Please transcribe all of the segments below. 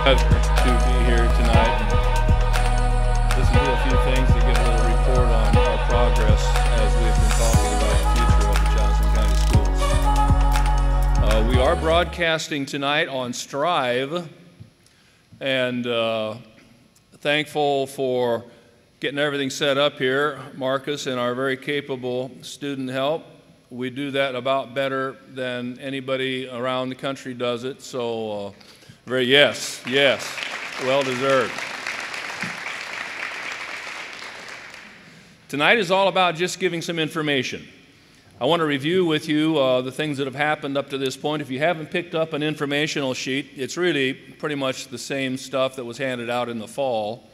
To be here tonight and listen to a few things to give a little report on our progress as we've been talking about the future of the Johnson County Schools. We are broadcasting tonight on Strive, and thankful for getting everything set up here, Marcus and our very capable student help. We do that about better than anybody around the country does it, so yes, well deserved. Tonight is all about just giving some information. I want to review with you the things that have happened up to this point. If you haven't picked up an informational sheet, it's really pretty much the same stuff that was handed out in the fall.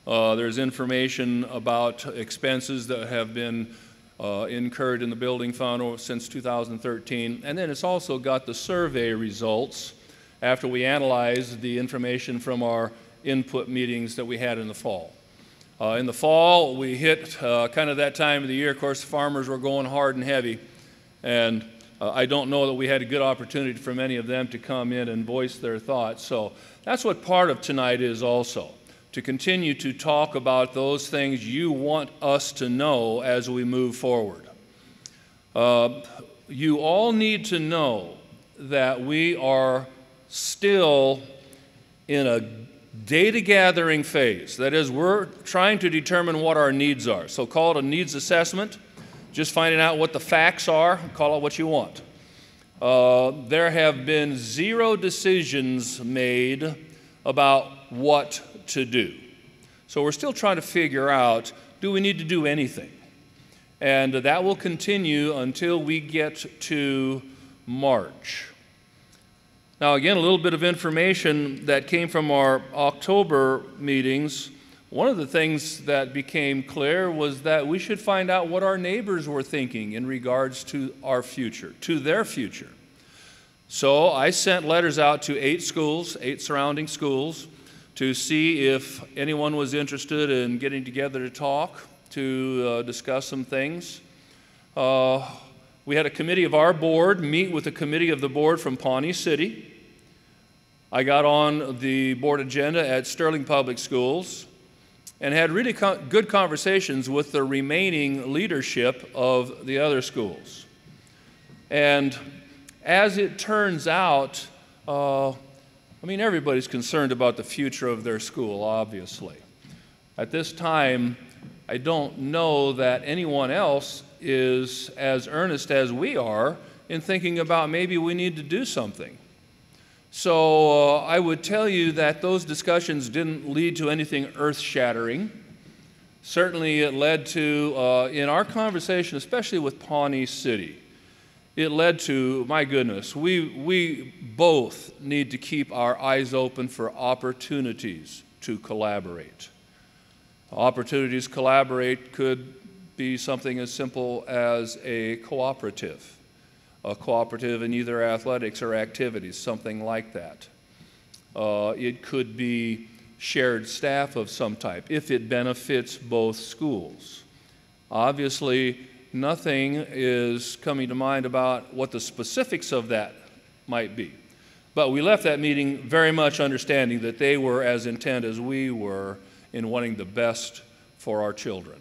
There's information about expenses that have been incurred in the building fund since 2013, and then it's also got the survey results after we analyzed the information from our input meetings that we had in the fall. In the fall, we hit kind of that time of the year. Of course, the farmers were going hard and heavy, and I don't know that we had a good opportunity for many of them to come in and voice their thoughts. So that's what part of tonight is also, to continue to talk about those things you want us to know as we move forward. You all need to know that we are still in a data gathering phase. That is, we're trying to determine what our needs are. So call it a needs assessment, just finding out what the facts are, call it what you want. There have been 0 decisions made about what to do. So we're still trying to figure out, do we need to do anything? And that will continue until we get to March. Now again, a little bit of information that came from our October meetings. One of the things that became clear was that we should find out what our neighbors were thinking in regards to our future, to their future. So I sent letters out to 8 schools, 8 surrounding schools, to see if anyone was interested in getting together to talk, to discuss some things. We had a committee of our board meet with a committee of the board from Pawnee City. I got on the board agenda at Sterling Public Schools and had really good conversations with the remaining leadership of the other schools. And as it turns out, everybody's concerned about the future of their school, obviously. At this time, I don't know that anyone else is as earnest as we are in thinking about maybe we need to do something. So I would tell you that those discussions didn't lead to anything earth-shattering. Certainly it led to, in our conversation, especially with Pawnee City, it led to, my goodness, we both need to keep our eyes open for opportunities to collaborate. Opportunities to collaborate could be something as simple as a cooperative in either athletics or activities, something like that. It could be shared staff of some type, if it benefits both schools. Obviously, nothing is coming to mind about what the specifics of that might be. But we left that meeting very much understanding that they were as intent as we were in wanting the best for our children.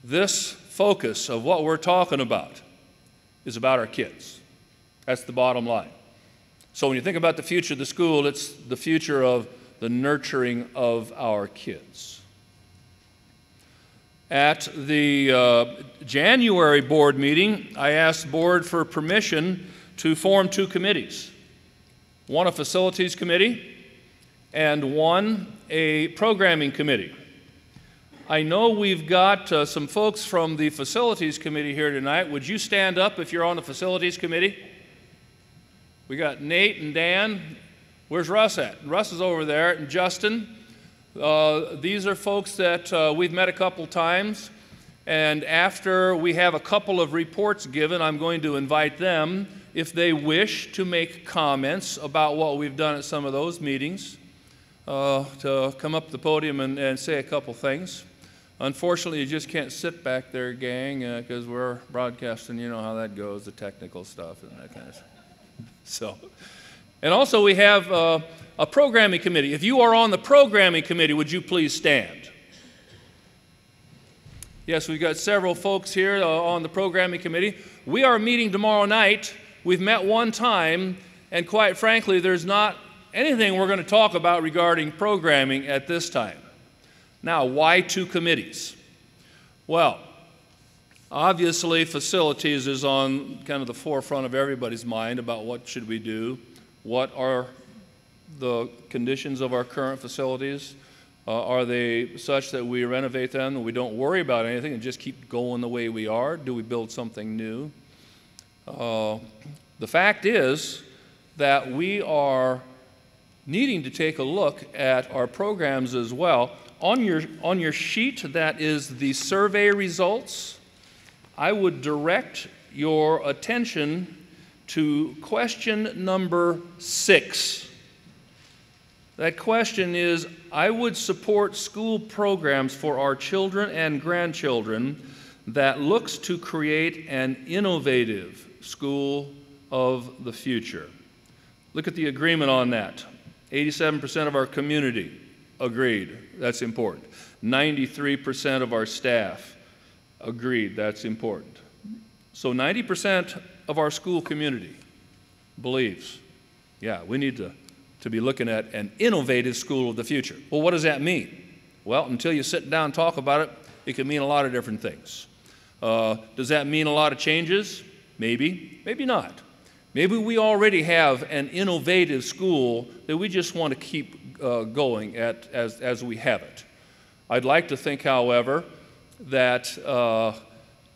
This focus of what we're talking about is about our kids. That's the bottom line. So when you think about the future of the school, it's the future of the nurturing of our kids. At the January board meeting, I asked the board for permission to form 2 committees. One a facilities committee and one a programming committee. I know we've got some folks from the facilities committee here tonight. Would you stand up if you're on the facilities committee? We got Nate and Dan. Where's Russ at? Russ is over there, and Justin. These are folks that we've met a couple times, and after we have a couple of reports given, I'm going to invite them, if they wish, to make comments about what we've done at some of those meetings, to come up to the podium and say a couple things. Unfortunately, you just can't sit back there, gang, because we're broadcasting. You know how that goes, the technical stuff and that kind of stuff. So And also we have a programming committee. If you are on the programming committee, would you please stand? Yes, we've got several folks here on the programming committee. We are meeting tomorrow night. We've met one time, and quite frankly, there's not anything we're going to talk about regarding programming at this time. Now, why 2 committees? Well, obviously, facilities is on kind of the forefront of everybody's mind about what should we do, what are the conditions of our current facilities. Are they such that we renovate them and we don't worry about anything and just keep going the way we are? Do we build something new? The fact is that we are needing to take a look at our programs as well. On your sheet, that is the survey results. I would direct your attention to question number 6. That question is, I would support school programs for our children and grandchildren that looks to create an innovative school of the future. Look at the agreement on that. 87% of our community agreed. That's important. 93% of our staff agreed. That's important. So 90% of our school community believes, yeah, we need to be looking at an innovative school of the future. Well, what does that mean? Well, until you sit down and talk about it, it can mean a lot of different things. Does that mean a lot of changes? Maybe, maybe not. Maybe we already have an innovative school that we just want to keep going at as we have it. I'd like to think, however, that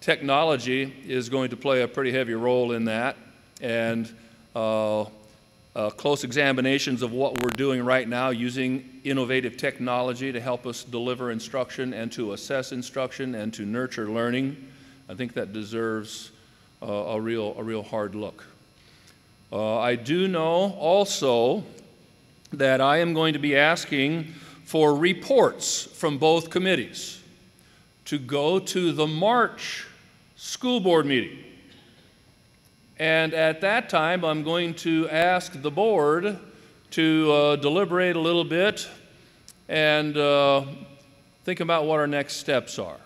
technology is going to play a pretty heavy role in that, and close examinations of what we're doing right now using innovative technology to help us deliver instruction and to assess instruction and to nurture learning. I think that deserves a real hard look. I do know also that I am going to be asking for reports from both committees to go to the March school board meeting. And at that time, I'm going to ask the board to deliberate a little bit and think about what our next steps are.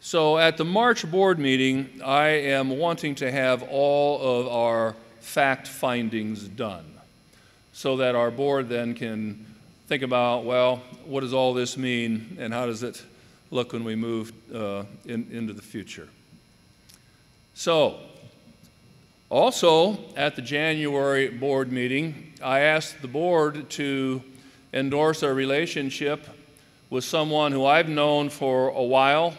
So at the March board meeting, I am wanting to have all of our fact findings done so that our board then can think about, well, what does all this mean and how does it look when we move into the future? So, also at the January board meeting, I asked the board to endorse a relationship with someone who I've known for a while,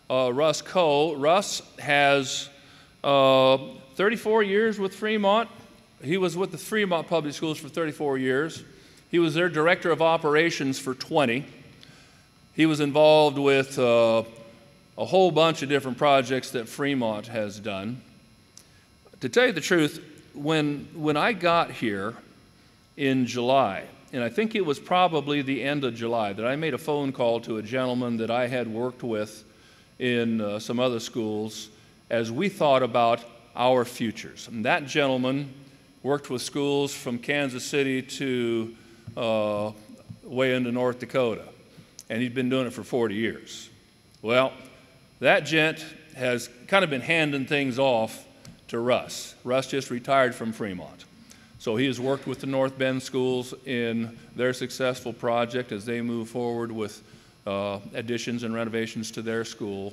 Russ Coe. Russ has 34 years with Fremont. He was with the Fremont Public Schools for 34 years. He was their director of operations for 20. He was involved with a whole bunch of different projects that Fremont has done. To tell you the truth, when I got here in July, and I think it was probably the end of July, that I made a phone call to a gentleman that I had worked with in some other schools as we thought about our futures. And that gentleman worked with schools from Kansas City to way into North Dakota, and he'd been doing it for 40 years. Well, that gent has kind of been handing things off to Russ. Russ just retired from Fremont. So he has worked with the North Bend schools in their successful project as they move forward with additions and renovations to their school.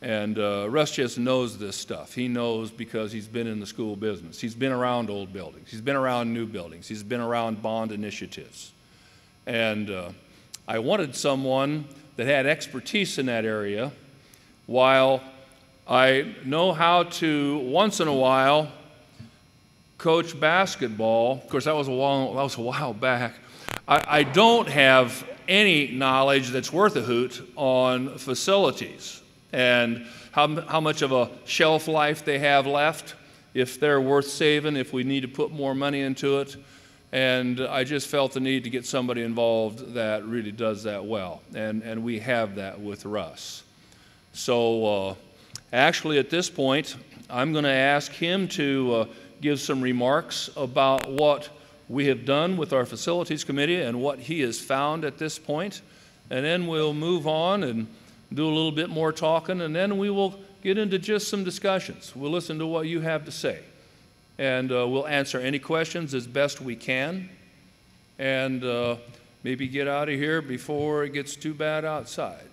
And Russ just knows this stuff. He knows because he's been in the school business. He's been around old buildings. He's been around new buildings. He's been around bond initiatives. And I wanted someone that had expertise in that area, while I know how to, once in a while, coach basketball. Of course, that was a while back. I don't have any knowledge that's worth a hoot on facilities and how much of a shelf life they have left, if they're worth saving, if we need to put more money into it. And I just felt the need to get somebody involved that really does that well. And we have that with Russ. So actually at this point, I'm going to ask him to give some remarks about what we have done with our facilities committee and what he has found at this point. And then we'll move on and do a little bit more talking, and then we will get into just some discussions. We'll listen to what you have to say, and we'll answer any questions as best we can, and maybe get out of here before it gets too bad outside.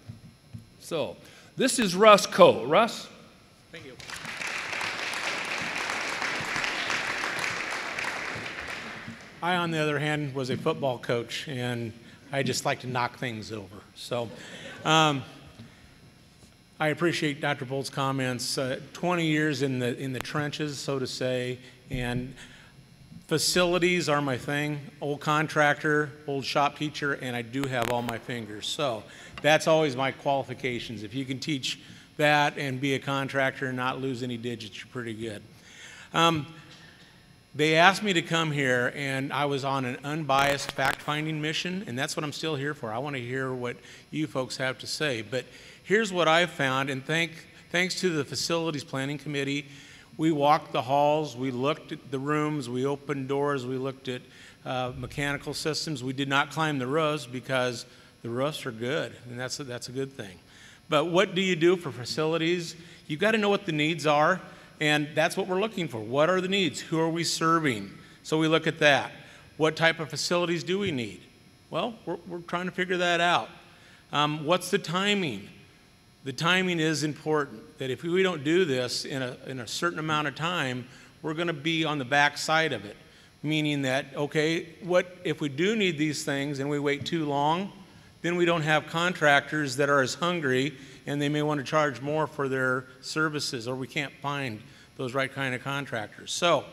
So this is Russ Coe. Russ? Thank you. I, on the other hand, was a football coach, and I just like to knock things over. So I appreciate Dr. Bolt's comments. 20 years in the trenches, so to say, and facilities are my thing. Old contractor, old shop teacher, and I do have all my fingers. So that's always my qualifications. If you can teach that and be a contractor and not lose any digits, you're pretty good. They asked me to come here, and I was on an unbiased fact-finding mission, and that's what I'm still here for. I want to hear what you folks have to say. But here's what I've found, and thanks to the Facilities Planning Committee, we walked the halls, we looked at the rooms, we opened doors, we looked at mechanical systems. We did not climb the roofs because the roofs are good, and that's a good thing. But what do you do for facilities? You've got to know what the needs are. And that's what we're looking for. What are the needs? Who are we serving? So we look at that. What type of facilities do we need? Well, we're trying to figure that out. What's the timing? The timing is important, that if we don't do this in a certain amount of time, we're going to be on the back side of it. Meaning that, okay, what if we do need these things and we wait too long, then we don't have contractors that are as hungry, and they may want to charge more for their services, or we can't find those right kind of contractors. So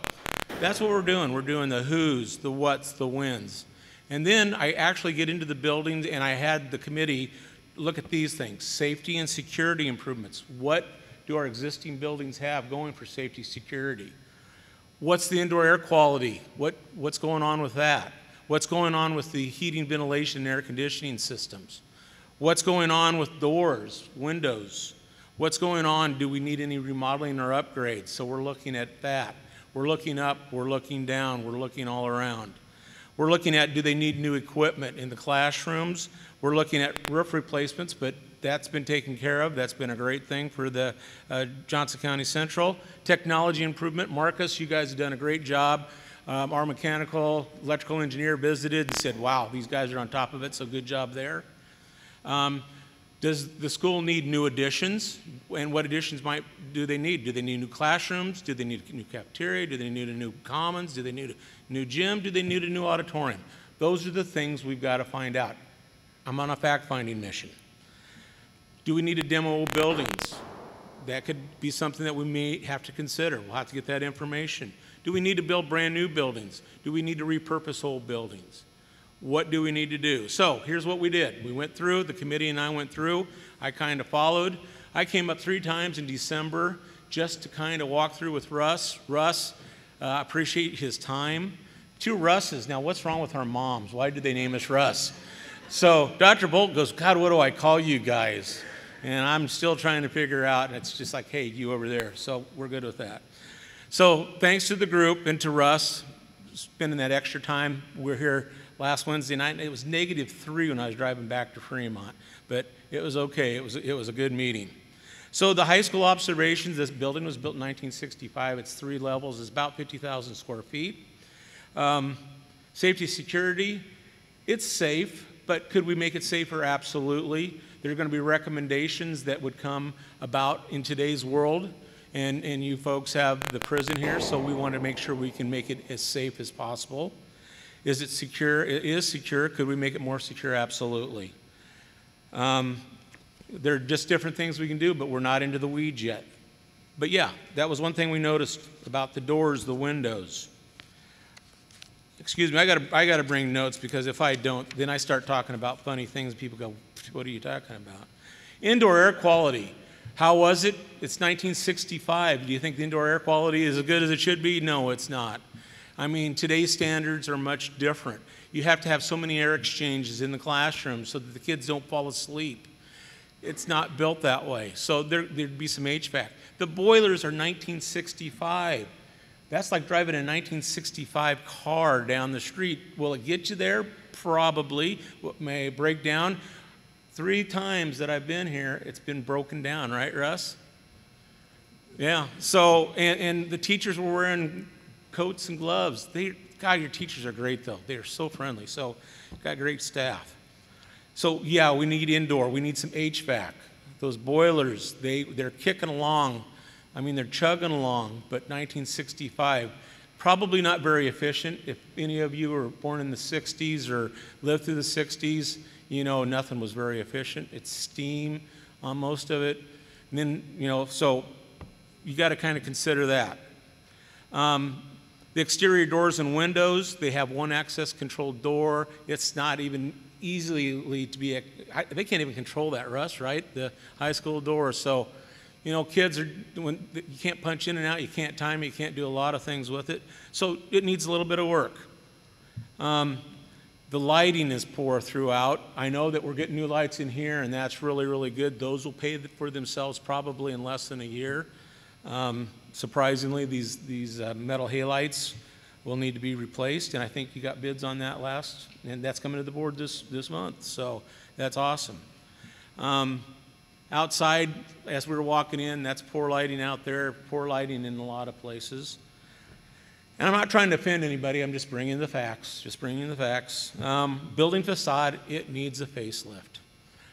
that's what we're doing. We're doing the who's, the what's, the when's. And then I actually get into the buildings, and I had the committee look at these things. Safety and security improvements. What do our existing buildings have going for safety, security? What's the indoor air quality? What's going on with that? What's going on with the heating, ventilation, and air conditioning systems? What's going on with doors, windows? What's going on? Do we need any remodeling or upgrades? So we're looking at that. We're looking up, we're looking down, we're looking all around. We're looking at, do they need new equipment in the classrooms? We're looking at roof replacements, but that's been taken care of. That's been a great thing for the Johnson County Central. Technology improvement. Marcus, you guys have done a great job. Our mechanical, electrical engineer visited and said, wow, these guys are on top of it, so good job there. Does the school need new additions? And what additions do they need? Do they need new classrooms? Do they need a new cafeteria? Do they need a new commons? Do they need a new gym? Do they need a new auditorium? Those are the things we've got to find out. I'm on a fact-finding mission. Do we need to demo old buildings? That could be something that we may have to consider. We'll have to get that information. Do we need to build brand new buildings? Do we need to repurpose old buildings? What do we need to do? So here's what we did. We went through, the committee and I went through. I kind of followed. I came up 3 times in December just to kind of walk through with Russ. Russ, appreciate his time. 2 Russes. Now, what's wrong with our moms? Why did they name us Russ? So Dr. Bolt goes, God, what do I call you guys? And I'm still trying to figure out, and it's just like, hey, you over there. So we're good with that. So thanks to the group and to Russ, spending that extra time. We're here last Wednesday night. It was -3 when I was driving back to Fremont, but it was okay. It was a good meeting. So the high school observations, this building was built in 1965. It's 3 levels. It's about 50,000 square feet. Safety, security, it's safe, but could we make it safer? Absolutely. There are going to be recommendations that would come about in today's world. And you folks have the prison here, so we want to make sure we can make it as safe as possible. Is it secure? It is secure. Could we make it more secure? Absolutely. There are just different things we can do, but we're not into the weeds yet. But yeah, that was one thing we noticed about the doors, the windows. Excuse me, I gotta bring notes, because if I don't, then I start talking about funny things. People go, what are you talking about? Indoor air quality. How was it? It's 1965. Do you think the indoor air quality is as good as it should be? No, it's not. I mean, today's standards are much different. You have to have so many air exchanges in the classroom so that the kids don't fall asleep. It's not built that way. So there'd be some HVAC. The boilers are 1965. That's like driving a 1965 car down the street. Will it get you there? Probably. What may break down? 3 times that I've been here, it's been broken down, right, Russ? Yeah. So, and the teachers were wearing coats and gloves. God, your teachers are great, though. They are so friendly. So, got great staff. So, yeah, we need indoor. We need some HVAC. Those boilers, they're kicking along. I mean, they're chugging along, but 1965, probably not very efficient. If any of you were born in the 60s or lived through the 60s, you know nothing was very efficient. It's steam on most of it. And then, you know, so you got to kind of consider that. The exterior doors and windows, they have one access control door. It's not even easily to be, they can't even control that, Russ, right? The high school door. So, you know, kids are, when you can't punch in and out, you can't time it, you can't do a lot of things with it. So it needs a little bit of work. The lighting is poor throughout. I know that we're getting new lights in here, and that's really, really good. Those will pay for themselves probably in less than a year. Surprisingly, these metal halides will need to be replaced, and I think you got bids on that last, and that's coming to the board this month, so that's awesome. Outside, as we were walking in, that's poor lighting out there, poor lighting in a lot of places. And I'm not trying to offend anybody, I'm just bringing the facts, building facade, it needs a facelift.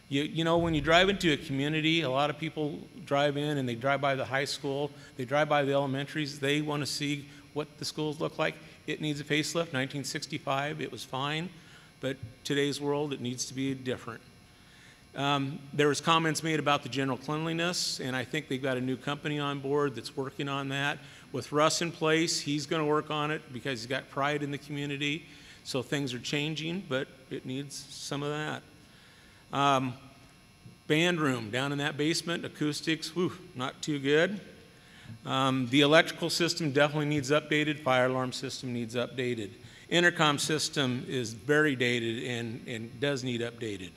You know, when you drive into a community, a lot of people drive in and they drive by the high school, they drive by the elementaries, they want to see what the schools look like. It needs a facelift. 1965, it was fine, but today's world, it needs to be different. There was comments made about the general cleanliness, and I think they've got a new company on board that's working on that. With Russ in place, he's going to work on it because he's got pride in the community. So things are changing, but it needs some of that. Band room down in that basement, acoustics, whew, not too good. The electrical system definitely needs updated. Fire alarm system needs updated. Intercom system is very dated and does need updated.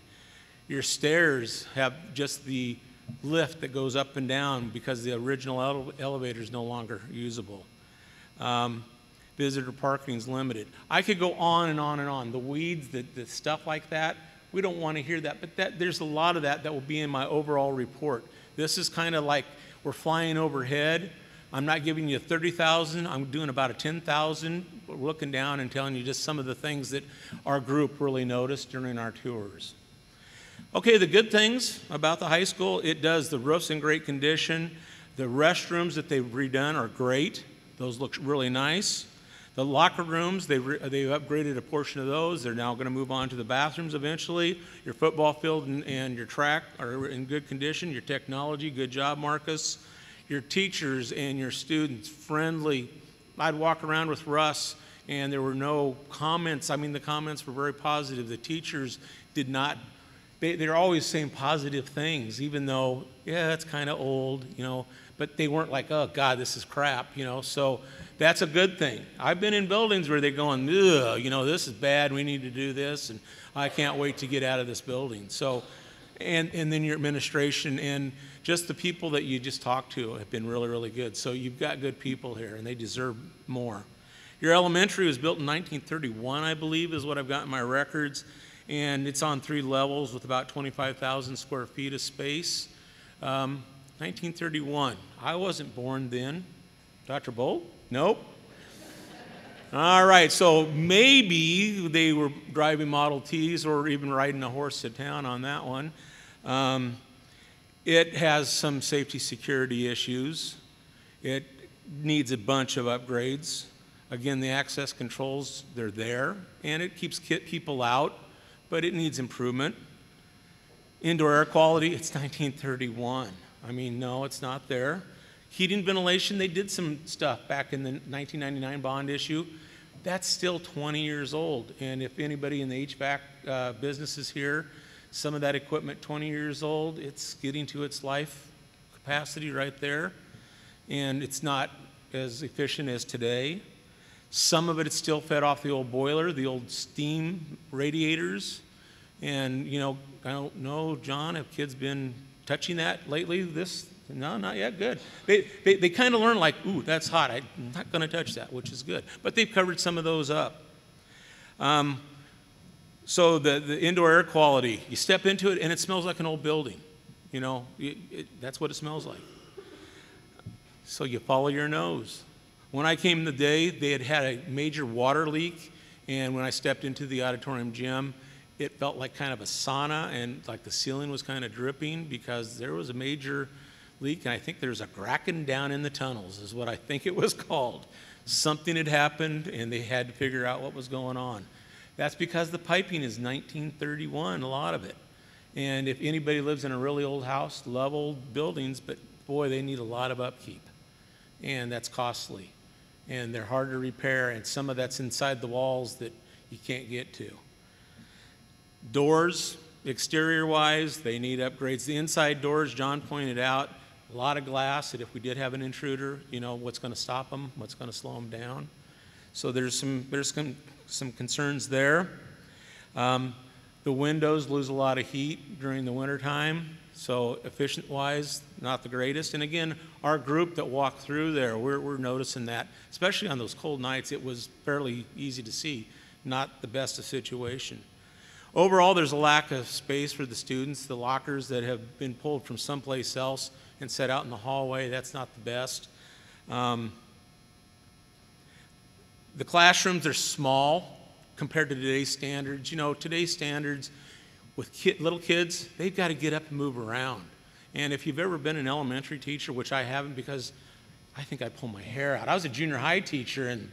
Your stairs have just the lift that goes up and down because the original elevator is no longer usable. Visitor parking is limited. I could go on and on and on. The weeds, the stuff like that, we don't want to hear that, but there's a lot of that will be in my overall report. This is kind of like we're flying overhead. I'm not giving you 30,000, I'm doing about a 10,000, looking down and telling you just some of the things that our group really noticed during our tours. Okay, the good things about the high school, the roof's in great condition. The restrooms that they've redone are great. Those look really nice. The locker rooms, they've upgraded a portion of those. They're now going to move on to the bathrooms eventually. Your football field and your track are in good condition. Your technology, good job, Marcus. Your teachers and your students, friendly. I'd walk around with Russ and there were no comments. I mean, the comments were very positive. The teachers did not, they're always saying positive things, even though, yeah, that's kind of old, you know, but they weren't like, oh, God, this is crap, you know, so that's a good thing. I've been in buildings where they're going, ugh, you know, this is bad, we need to do this, and I can't wait to get out of this building. So, and then your administration and just the people that you just talked to have been really, really good. So you've got good people here, and they deserve more. Your elementary was built in 1931, I believe, is what I've got in my records. And it's on 3 levels with about 25,000 square feet of space. 1931. I wasn't born then. Dr. Bolt? Nope. All right, so maybe they were driving Model Ts or even riding a horse to town on that one. It has some safety security issues. It needs a bunch of upgrades. Again, the access controls, they're there, and it keeps people out, but it needs improvement. Indoor air quality, it's 1931. I mean, no, it's not there. Heating ventilation, they did some stuff back in the 1999 bond issue. That's still 20 years old, and if anybody in the HVAC business is here, some of that equipment 20 years old, it's getting to its life capacity right there, and it's not as efficient as today. Some of it is still fed off the old boiler, the old steam radiators, and you know, I don't know, John, have kids been touching that lately this No, not yet. Good. They kind of learn like, ooh, that's hot. I'm not going to touch that, which is good. But they've covered some of those up. So the indoor air quality, you step into it and it smells like an old building. You know, that's what it smells like. So you follow your nose. When I came today, they had a major water leak, and when I stepped into the auditorium gym, it felt like kind of a sauna, and like the ceiling was kind of dripping because there was a major leak, and I think there's a cracking down in the tunnels is what I think it was called. Something had happened, and they had to figure out what was going on. That's because the piping is 1931, a lot of it. And if anybody lives in a really old house, love old buildings, but boy, they need a lot of upkeep. And that's costly. And they're hard to repair, and some of that's inside the walls that you can't get to. Doors, exterior-wise, they need upgrades. The inside doors, John pointed out, a lot of glass, that if we did have an intruder, you know, what's going to stop them, what's going to slow them down. So there's some concerns there. The windows lose a lot of heat during the wintertime, so efficient-wise, not the greatest. And again, our group that walked through there, we're noticing that, especially on those cold nights, it was fairly easy to see, not the best of situation. Overall, there's a lack of space for the students. The lockers that have been pulled from someplace else and set out in the hallway, that's not the best. The classrooms are small compared to today's standards. You know, today's standards with little kids, they've got to get up and move around. And if you've ever been an elementary teacher, which I haven't because I think I'd pull my hair out. I was a junior high teacher, and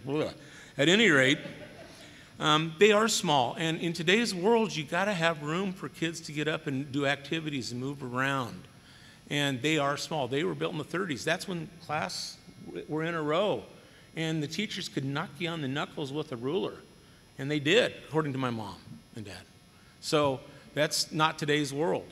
at any rate, they are small. And in today's world, you got to have room for kids to get up and do activities and move around. And they are small. They were built in the 30s. That's when class were in a row. And the teachers could knock you on the knuckles with a ruler. And they did, according to my mom and dad. So that's not today's world.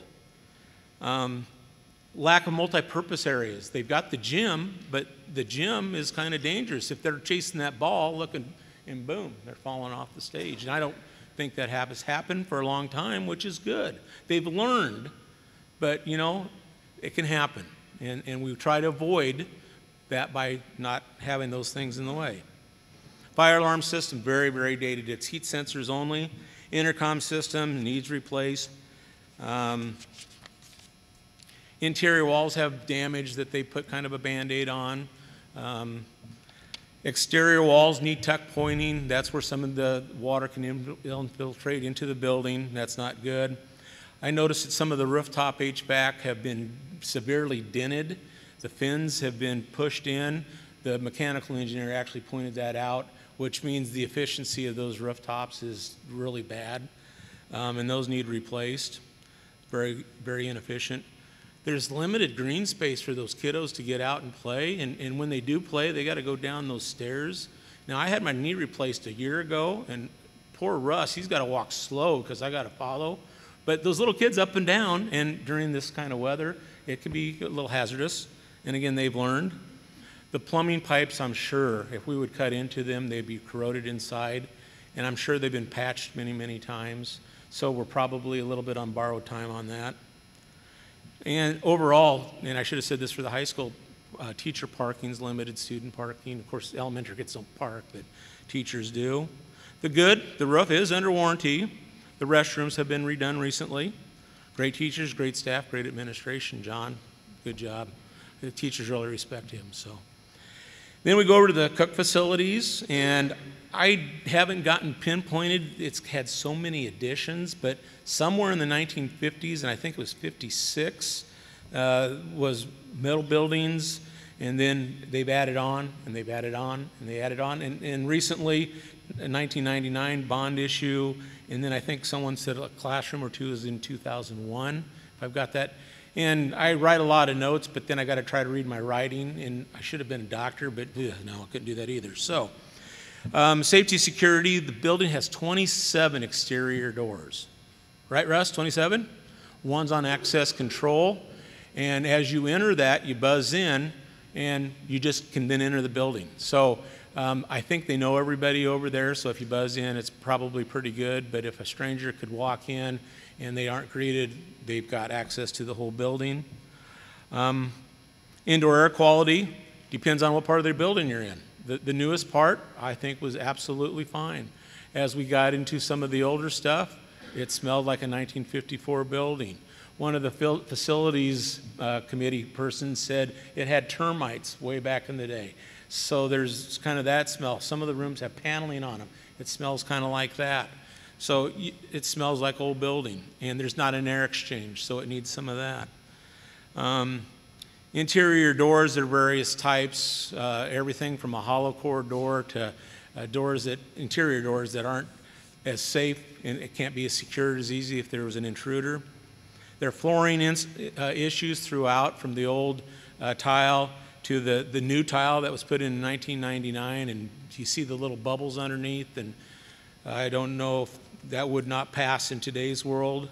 Lack of multi-purpose areas. They've got the gym, but the gym is kind of dangerous. If they're chasing that ball, looking, and boom, they're falling off the stage. And I don't think that has happened for a long time, which is good. They've learned, but, you know, it can happen. And we try to avoid that by not having those things in the way. Fire alarm system, very, very dated. It's heat sensors only. Intercom system needs replaced. Interior walls have damage that they put kind of a Band-Aid on. Exterior walls need tuck pointing. That's where some of the water can infiltrate into the building. That's not good. I noticed that some of the rooftop HVAC have been severely dented. The fins have been pushed in. The mechanical engineer actually pointed that out, which means the efficiency of those rooftops is really bad, and those need replaced. Very, very inefficient. There's limited green space for those kiddos to get out and play, and when they do play, they got to go down those stairs. Now, I had my knee replaced a year ago, and poor Russ, he's got to walk slow because I got to follow. But those little kids up and down, and during this kind of weather, it can be a little hazardous. And again, they've learned. The plumbing pipes, I'm sure, if we would cut into them, they'd be corroded inside. And I'm sure they've been patched many, many times. So we're probably a little bit on borrowed time on that. And overall, and I should have said this for the high school, teacher parking is limited, student parking. Of course, elementary kids don't park, but teachers do. The good, the roof is under warranty. The restrooms have been redone recently. Great teachers, great staff, great administration. John, good job. The teachers really respect him. So, then we go over to the cook facilities, and I haven't gotten pinpointed. It's had so many additions, but somewhere in the 1950s, and I think it was 56, was metal buildings, and then they've added on, and they've added on, and they added on, and recently, a 1999 bond issue, and then I think someone said a classroom or two is in 2001, if I've got that. And I write a lot of notes, but then I got to try to read my writing, and I should have been a doctor, but no, I couldn't do that either. So, safety security, the building has 27 exterior doors. Right, Russ, 27? One's on access control, and as you enter that, you buzz in, and you just can then enter the building. So, I think they know everybody over there, so if you buzz in, it's probably pretty good, but if a stranger could walk in and they aren't greeted, they've got access to the whole building. Indoor air quality depends on what part of the building you're in. The newest part, I think, was absolutely fine. As we got into some of the older stuff, it smelled like a 1954 building. One of the facilities committee persons said it had termites way back in the day. So there's kind of that smell. Some of the rooms have paneling on them. It smells kind of like that. So it smells like old building, and there's not an air exchange, so it needs some of that. Interior doors are various types, everything from a hollow core door to interior doors that aren't as safe, and it can't be as secured as easy if there was an intruder. There are flooring issues throughout, from the old tile to the new tile that was put in 1999, and you see the little bubbles underneath, and I don't know if that would not pass in today's world.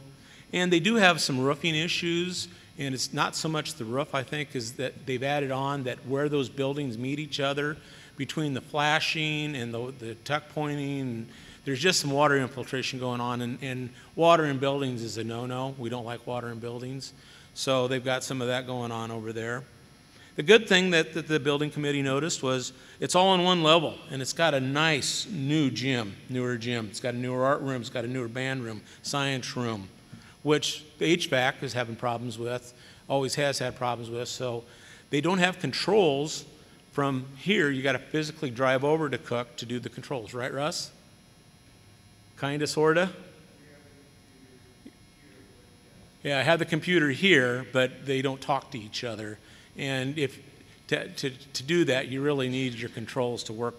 And they do have some roofing issues, and it's not so much the roof, I think, is that they've added on that where those buildings meet each other, between the flashing and the tuck pointing, there's just some water infiltration going on, and water in buildings is a no-no. We don't like water in buildings. So they've got some of that going on over there. The good thing that the building committee noticed was it's all on one level, and it's got a nice new gym, newer gym. It's got a newer art room, it's got a newer band room, science room, which the HVAC is having problems with, always has had problems with. So they don't have controls from here. You got to physically drive over to Cook to do the controls, right, Russ? Kinda, sorta? Yeah, I have the computer here, but they don't talk to each other. And if to do that, you really need your controls to work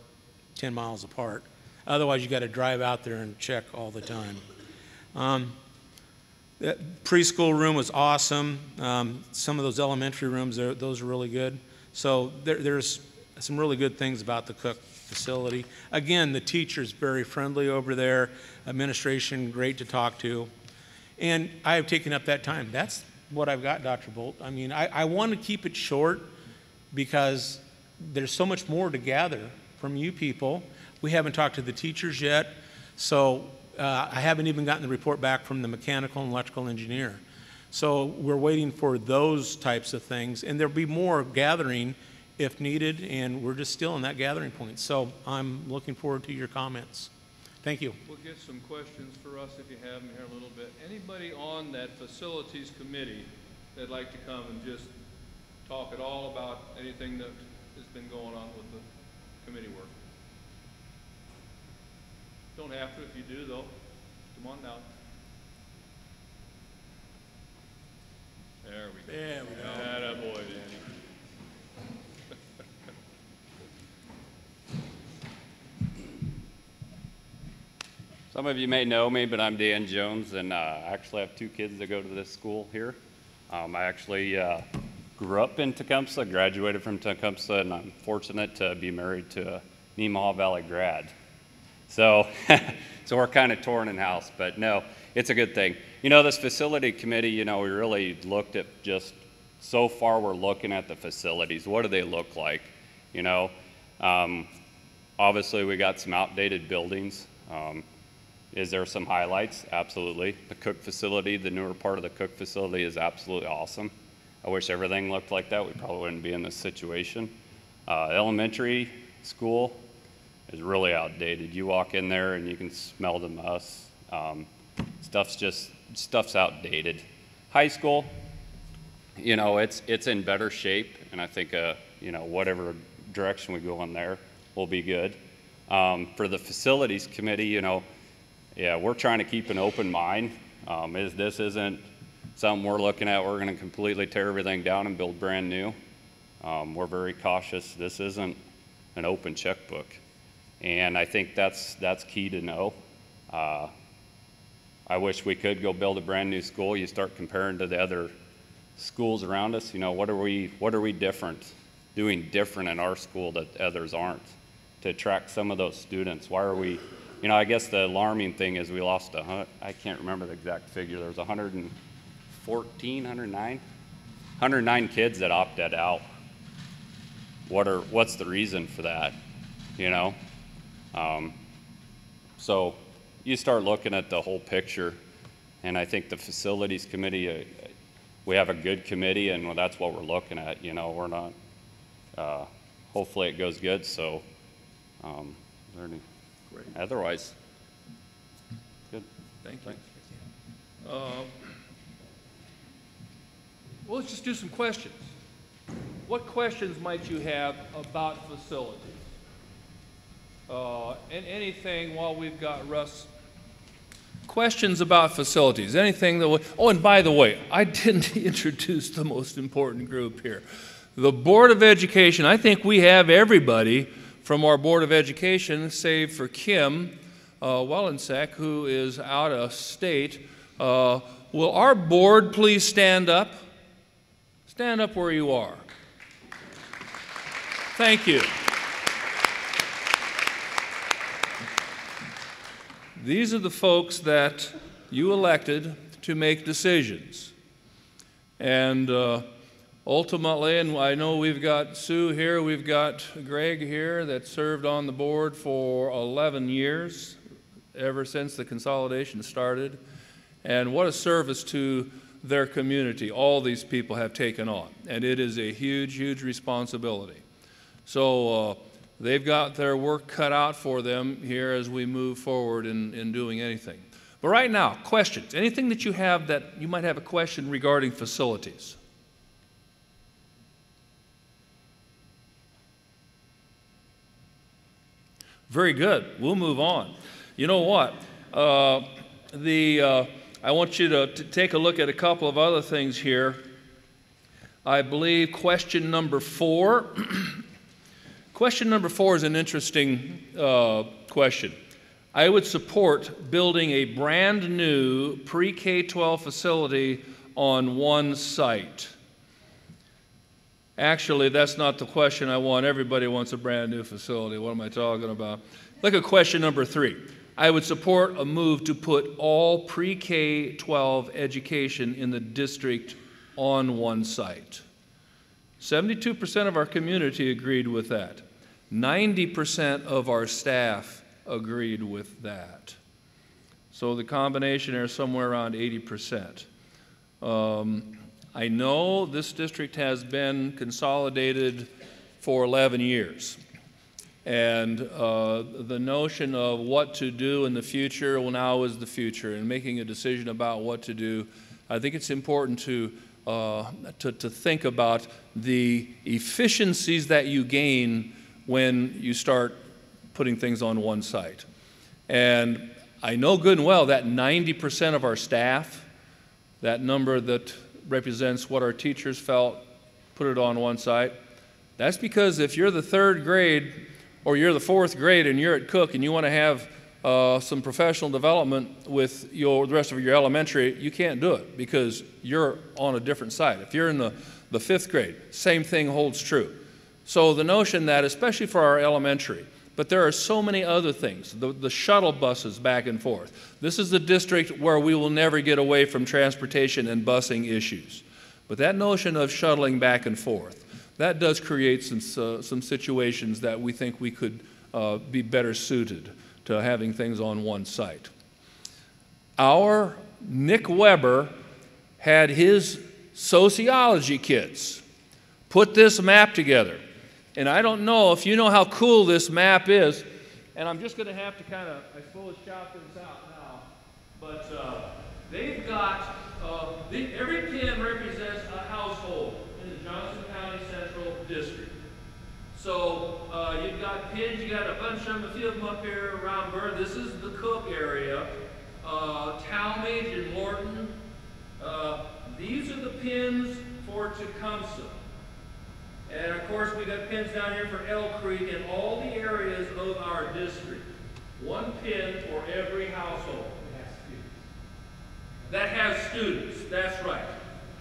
10 miles apart. Otherwise, you got to drive out there and check all the time. That preschool room was awesome. Some of those elementary rooms, those are really good. So there's some really good things about the Cook facility. Again, the teachers very friendly over there. Administration great to talk to. And I have taken up that time. That's what I've got, Dr. Bolt. I mean, I want to keep it short because there's so much more to gather from you people. We haven't talked to the teachers yet, so I haven't even gotten the report back from the mechanical and electrical engineer. So we're waiting for those types of things, and there'll be more gathering if needed, and we're just still in that gathering point. So I'm looking forward to your comments. Thank you. We'll get some questions for us if you have them here a little bit. Anybody on that facilities committee that'd like to come and just talk at all about anything that has been going on with the committee work? Don't have to if you do, though. Come on now. There we go. There we go. Attaboy, Danny. Some of you may know me, but I'm Dan Jones, and I actually have 2 kids that go to this school here. I actually grew up in Tecumseh, graduated from Tecumseh, and I'm fortunate to be married to a Nemaha Valley grad. So, so we're kind of torn in house, but no, it's a good thing. You know, this facility committee, you know, we really looked at just, so far we're looking at the facilities. What do they look like? You know, obviously we got some outdated buildings. Is there some highlights? Absolutely. The Cook facility, the newer part of the Cook facility is absolutely awesome. I wish everything looked like that. We probably wouldn't be in this situation. Elementary school is really outdated. You walk in there and you can smell the muss. Stuff's outdated. High school, you know, it's in better shape, and I think, you know, whatever direction we go in there will be good. For the facilities committee, you know, yeah, we're trying to keep an open mind. This isn't something we're looking at. We're going to completely tear everything down and build brand new. We're very cautious. This isn't an open checkbook, and I think that's key to know. I wish we could go build a brand new school. You start comparing to the other schools around us. You know, what are we doing different in our school that others aren't to attract some of those students? Why are we? You know, I guess the alarming thing is we lost I can't remember the exact figure. There was 109 kids that opted out. What's the reason for that? You know, so you start looking at the whole picture, and I think the facilities committee, we have a good committee, and that's what we're looking at. You know, we're not, hopefully it goes good. So, is there any, Great. Otherwise, good. Thank you. Well, let's just do some questions. What questions might you have about facilities? And anything while we've got Russ. Questions about facilities, anything that oh, and by the way, I didn't introduce the most important group here. The Board of Education, I think we have everybody from our Board of Education, save for Kim Wellensack, who is out of state. Will our board please stand up? Stand up where you are. Thank you. These are the folks that you elected to make decisions. And ultimately, and I know we've got Sue here, we've got Greg here that served on the board for 11 years, ever since the consolidation started. And what a service to their community all these people have taken on. And it is a huge, huge responsibility. So they've got their work cut out for them here as we move forward in doing anything. But right now, questions. Anything that you have that you might have a question regarding facilities? Very good. We'll move on. You know what? I want you to take a look at a couple of other things here. I believe question number 4. Question number 4 is an interesting question. I would support building a brand new pre-K-12 facility on one site. Actually, that's not the question I want. Everybody wants a brand new facility. What am I talking about? Look at question number 3. I would support a move to put all pre-K-12 education in the district on one site. 72% of our community agreed with that. 90% of our staff agreed with that. So the combination there is somewhere around 80%. I know this district has been consolidated for 11 years. And the notion of what to do in the future, well, now is the future, and making a decision about what to do, I think it's important to think about the efficiencies that you gain when you start putting things on one site. And I know good and well that 90% of our staff, that number that represents what our teachers felt, put it on one site. That's because if you're the 3rd grade or you're the 4th grade and you're at Cook and you want to have some professional development with the rest of your elementary, you can't do it because you're on a different site. If you're in the 5th grade, same thing holds true. So the notion that, especially for our elementary, but there are so many other things, the shuttle buses back and forth. This is the district where we will never get away from transportation and busing issues. But that notion of shuttling back and forth, that does create some situations that we think we could be better suited to having things on one site. Our Nick Weber had his sociology kids put this map together. And I don't know if you know how cool this map is, and I'm just going to have to kind of, I suppose, shout this out now, but they've got, every pin represents a household in the Johnson County Central District. So you've got pins, you got a bunch of them, a few of them up here around Byrd. This is the Cook area, Talmadge and Lorton. These are the pins for Tecumseh. And of course, we got pins down here for Elk Creek and all the areas of our district. One pin for every household. That has students, that's right.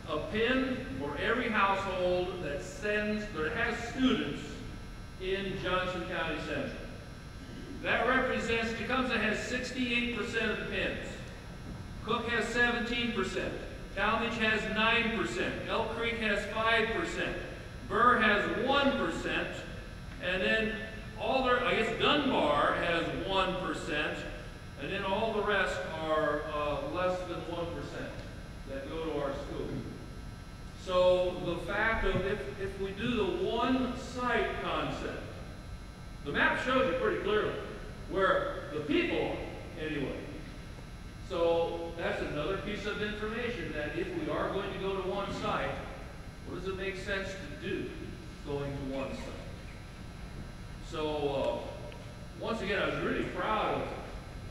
A pin for every household that has students in Johnson County Central. That represents, Tecumseh has 68% of the pins. Cook has 17%. Talmadge has 9%. Elk Creek has 5%. Burr has 1%, and then I guess Dunbar has 1%, and then all the rest are less than 1% that go to our school. once again, I was really proud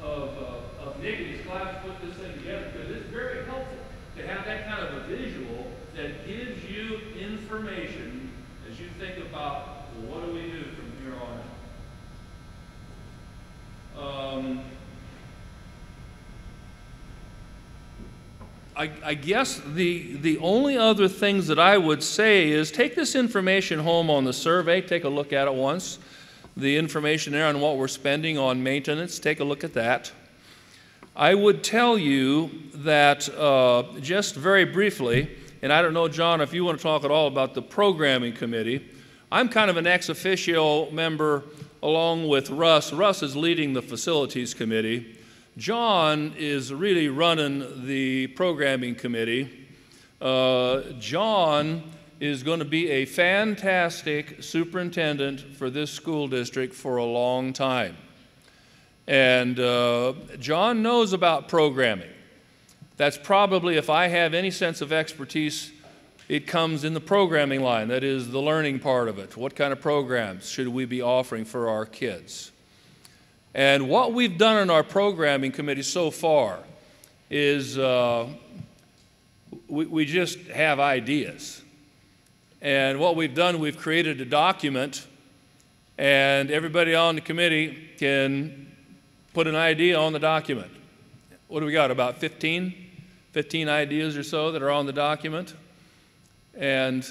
of Nick and his class to put this thing together, because it's very helpful to have that kind of a visual that gives you information as you think about, well, what do we do from here on out? I guess the only other things that I would say is take this information home on the survey, take a look at it once. The information there on what we're spending on maintenance, take a look at that. I would tell you that just very briefly, and I don't know, John, if you want to talk at all about the programming committee. I'm kind of an ex officio member along with Russ. Russ is leading the facilities committee. John is really running the programming committee. John is going to be a fantastic superintendent for this school district for a long time. And John knows about programming. That's probably, if I have any sense of expertise, it comes in the programming line. That is the learning part of it. What kind of programs should we be offering for our kids? And what we've done in our programming committee so far is we just have ideas. And what we've done, we've created a document, and everybody on the committee can put an idea on the document. What do we got, about 15 ideas or so that are on the document? And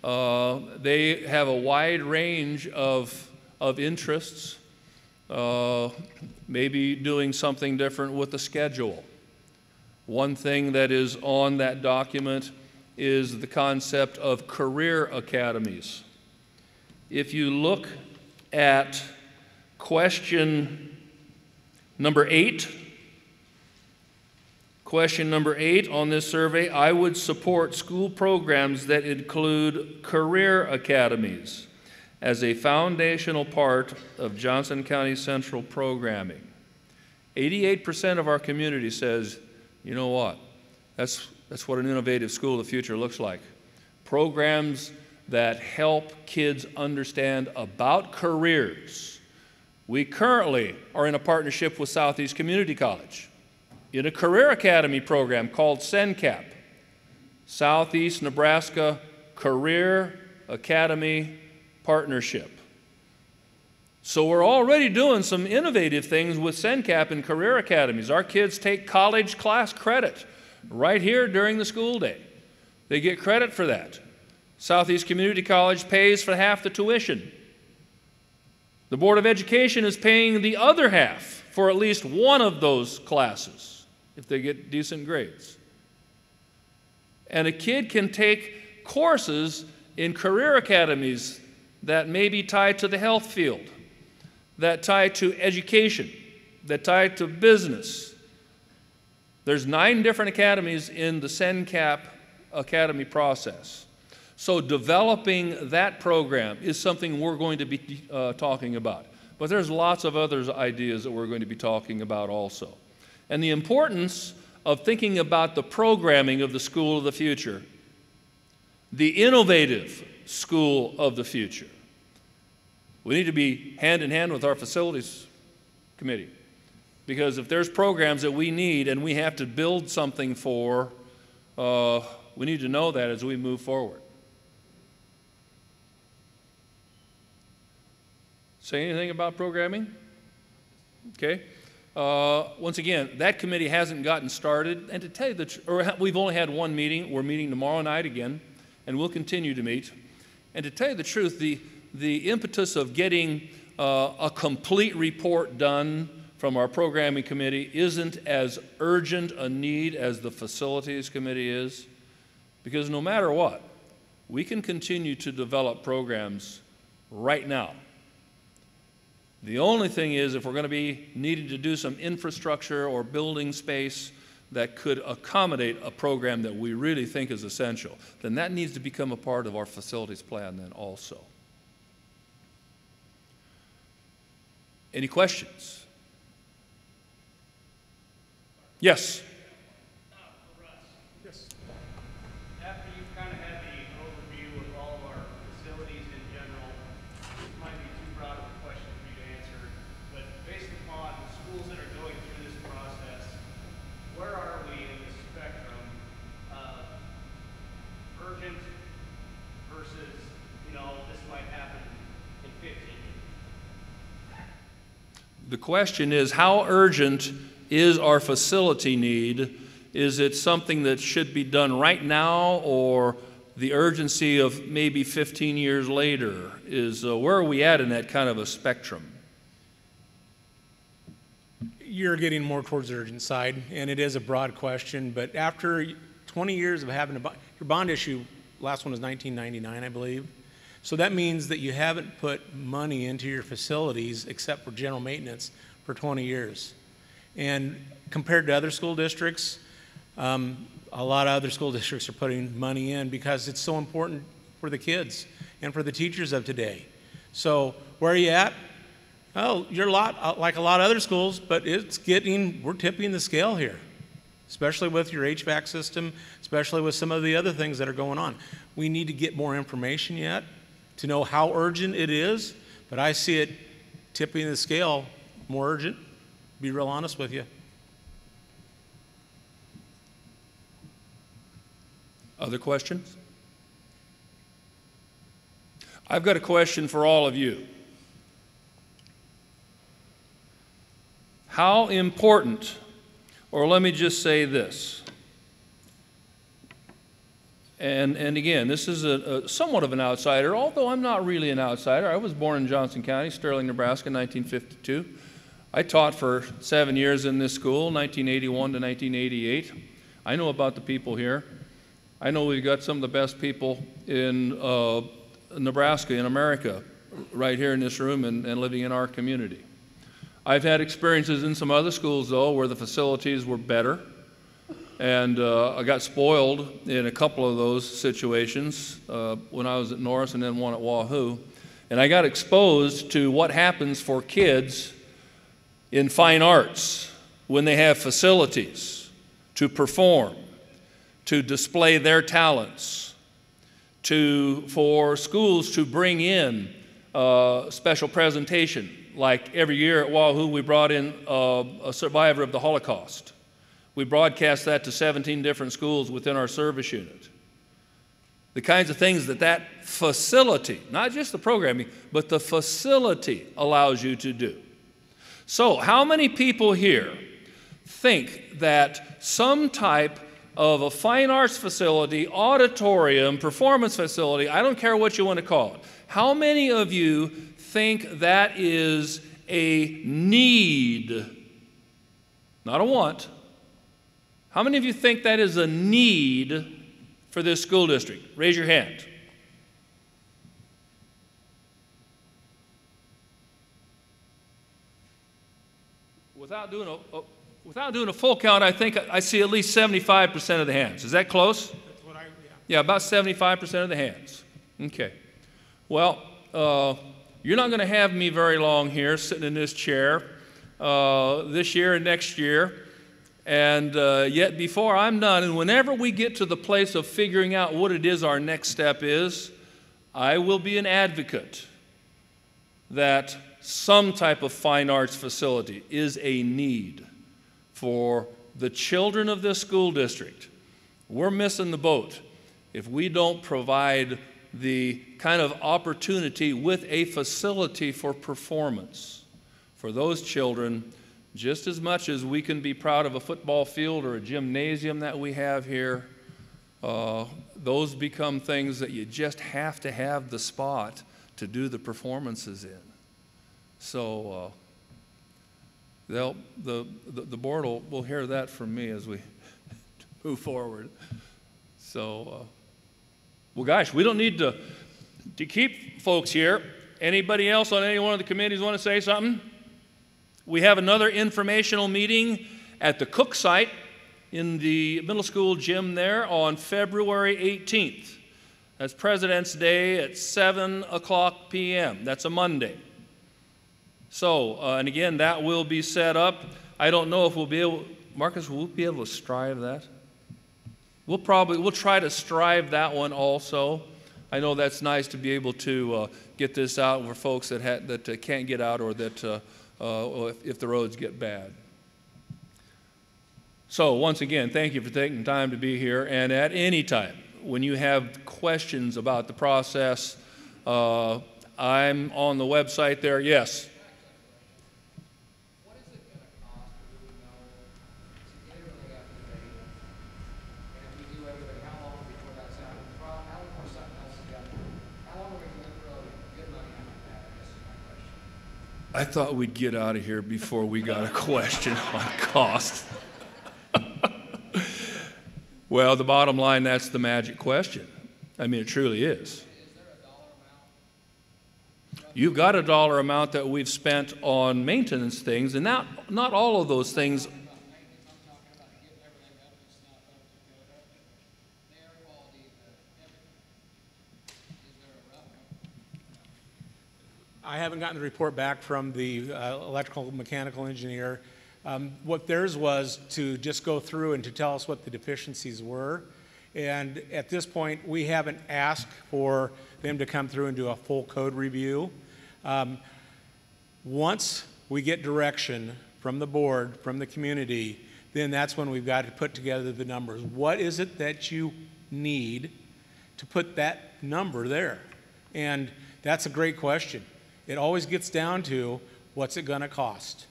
they have a wide range of interests. Maybe doing something different with the schedule. One thing that is on that document is the concept of career academies. If you look at question number 8 on this survey, I would support school programs that include career academies as a foundational part of Johnson County Central programming. 88% of our community says, you know what, that's what an innovative school of the future looks like. Programs that help kids understand about careers. We currently are in a partnership with Southeast Community College in a career academy program called CENCAP, Southeast Nebraska Career Academy Partnership. So we're already doing some innovative things with CENCAP and career academies. Our kids take college class credit right here during the school day. They get credit for that. Southeast Community College pays for half the tuition. The Board of Education is paying the other half for at least one of those classes if they get decent grades. And a kid can take courses in career academies that may be tied to the health field, that tie to education, that tie to business. There's 9 different academies in the CENCAP academy process. So developing that program is something we're going to be talking about. But there's lots of other ideas that we're going to be talking about also. And the importance of thinking about the programming of the school of the future, the innovative school of the future. We need to be hand in hand with our facilities committee, because if there's programs that we need and we have to build something for, we need to know that as we move forward. Say anything about programming? Okay. Once again, that committee hasn't gotten started, and to tell you the truth, we've only had one meeting. We're meeting tomorrow night again, and we'll continue to meet. And to tell you the truth, the impetus of getting a complete report done from our programming committee isn't as urgent a need as the facilities committee is, because no matter what, we can continue to develop programs right now. The only thing is, if we're going to be needing to do some infrastructure or building space that could accommodate a program that we really think is essential, then that needs to become a part of our facilities plan then also. Any questions? Yes? Yes. After you've kind of had the overview of all of our facilities in general, this might be too broad of a question for you to answer, but The question is, how urgent is our facility need? Is it something that should be done right now, or the urgency of maybe 15 years later? Where are we at in that kind of a spectrum? You're getting more towards the urgent side, and it is a broad question, but after 20 years of having your bond issue, last one was 1999, I believe. So that means that you haven't put money into your facilities except for general maintenance for 20 years. And compared to other school districts, a lot of other school districts are putting money in because it's so important for the kids and for the teachers of today. So where are you at? Oh, you're a lot like a lot of other schools, but we're tipping the scale here, especially with your HVAC system, especially with some of the other things that are going on. We need to get more information yet to know how urgent it is, but I see it tipping the scale more urgent, be real honest with you. Other questions? I've got a question for all of you. How important, or let me just say this, and again, this is a somewhat of an outsider, although I'm not really an outsider. I was born in Johnson County, Sterling, Nebraska, in 1952. I taught for 7 years in this school, 1981 to 1988. I know about the people here. I know we've got some of the best people in Nebraska, in America, right here in this room and living in our community. I've had experiences in some other schools, though, where the facilities were better, and I got spoiled in a couple of those situations when I was at Norris and then one at Wahoo, and I got exposed to what happens for kids in fine arts when they have facilities to perform, to display their talents, for schools to bring in special presentation. Like every year at Wahoo, we brought in a survivor of the Holocaust. We broadcast that to 17 different schools within our service unit. The kinds of things that facility, not just the programming, but the facility allows you to do. So, how many people here think that some type of a fine arts facility, auditorium, performance facility, I don't care what you want to call it, how many of you think that is a need, not a want? How many of you think that is a need for this school district? Raise your hand. Without doing a full count, I think I see at least 75% of the hands. Is that close? That's what Yeah, about 75% of the hands. Okay. Well, you're not going to have me very long here sitting in this chair this year and next year. And yet before I'm done, and whenever we get to the place of figuring out what it is our next step is, I will be an advocate that some type of fine arts facility is a need for the children of this school district. We're missing the boat if we don't provide the kind of opportunity with a facility for performance for those children, just as much as we can be proud of a football field or a gymnasium that we have here. Those become things that you just have to have the spot to do the performances in. So the board will hear that from me as we move forward. So, well, gosh, we don't need to keep folks here. Anybody else on any one of the committees want to say something? We have another informational meeting at the Cook site in the middle school gym there on February 18th. That's President's Day at 7:00 p.m. That's a Monday. So, and again, that will be set up. I don't know if we'll be able, Marcus, will we be able to strive that? We'll try to strive that one also. I know that's nice to be able to get this out for folks that can't get out or that if the roads get bad. So once again, thank you for taking time to be here. And at any time, when you have questions about the process, I'm on the website there. Yes. I thought we'd get out of here before we got a question on cost. Well, the bottom line, that's the magic question. I mean, it truly is. You've got a dollar amount that we've spent on maintenance things, and not all of those things. I haven't gotten the report back from the electrical mechanical engineer. What theirs was to just go through and to tell us what the deficiencies were. And at this point, we haven't asked for them to come through and do a full code review. Once we get direction from the board, from the community, then that's when we've got to put together the numbers. What is it that you need to put that number there? And that's a great question. It always gets down to what's it going to cost.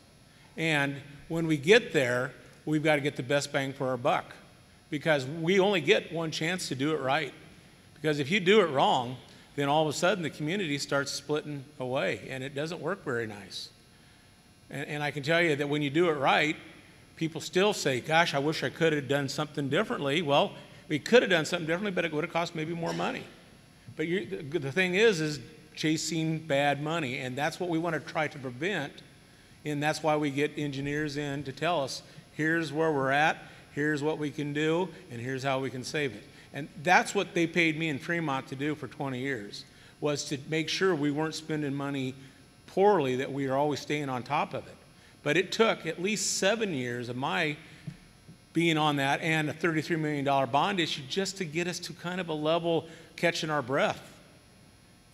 And when we get there, we've got to get the best bang for our buck, because we only get one chance to do it right. Because if you do it wrong, then all of a sudden the community starts splitting away, and it doesn't work very nice. And I can tell you that when you do it right, people still say, gosh, I wish I could have done something differently. Well, we could have done something differently, but it would have cost maybe more money. But the thing is chasing bad money, and that's what we want to try to prevent, and that's why we get engineers in to tell us, here's where we're at, here's what we can do, and here's how we can save it. And that's what they paid me in Fremont to do for 20 years, was to make sure we weren't spending money poorly, that we were always staying on top of it. But it took at least 7 years of my being on that and a $33 million bond issue just to get us to kind of a level catching our breath.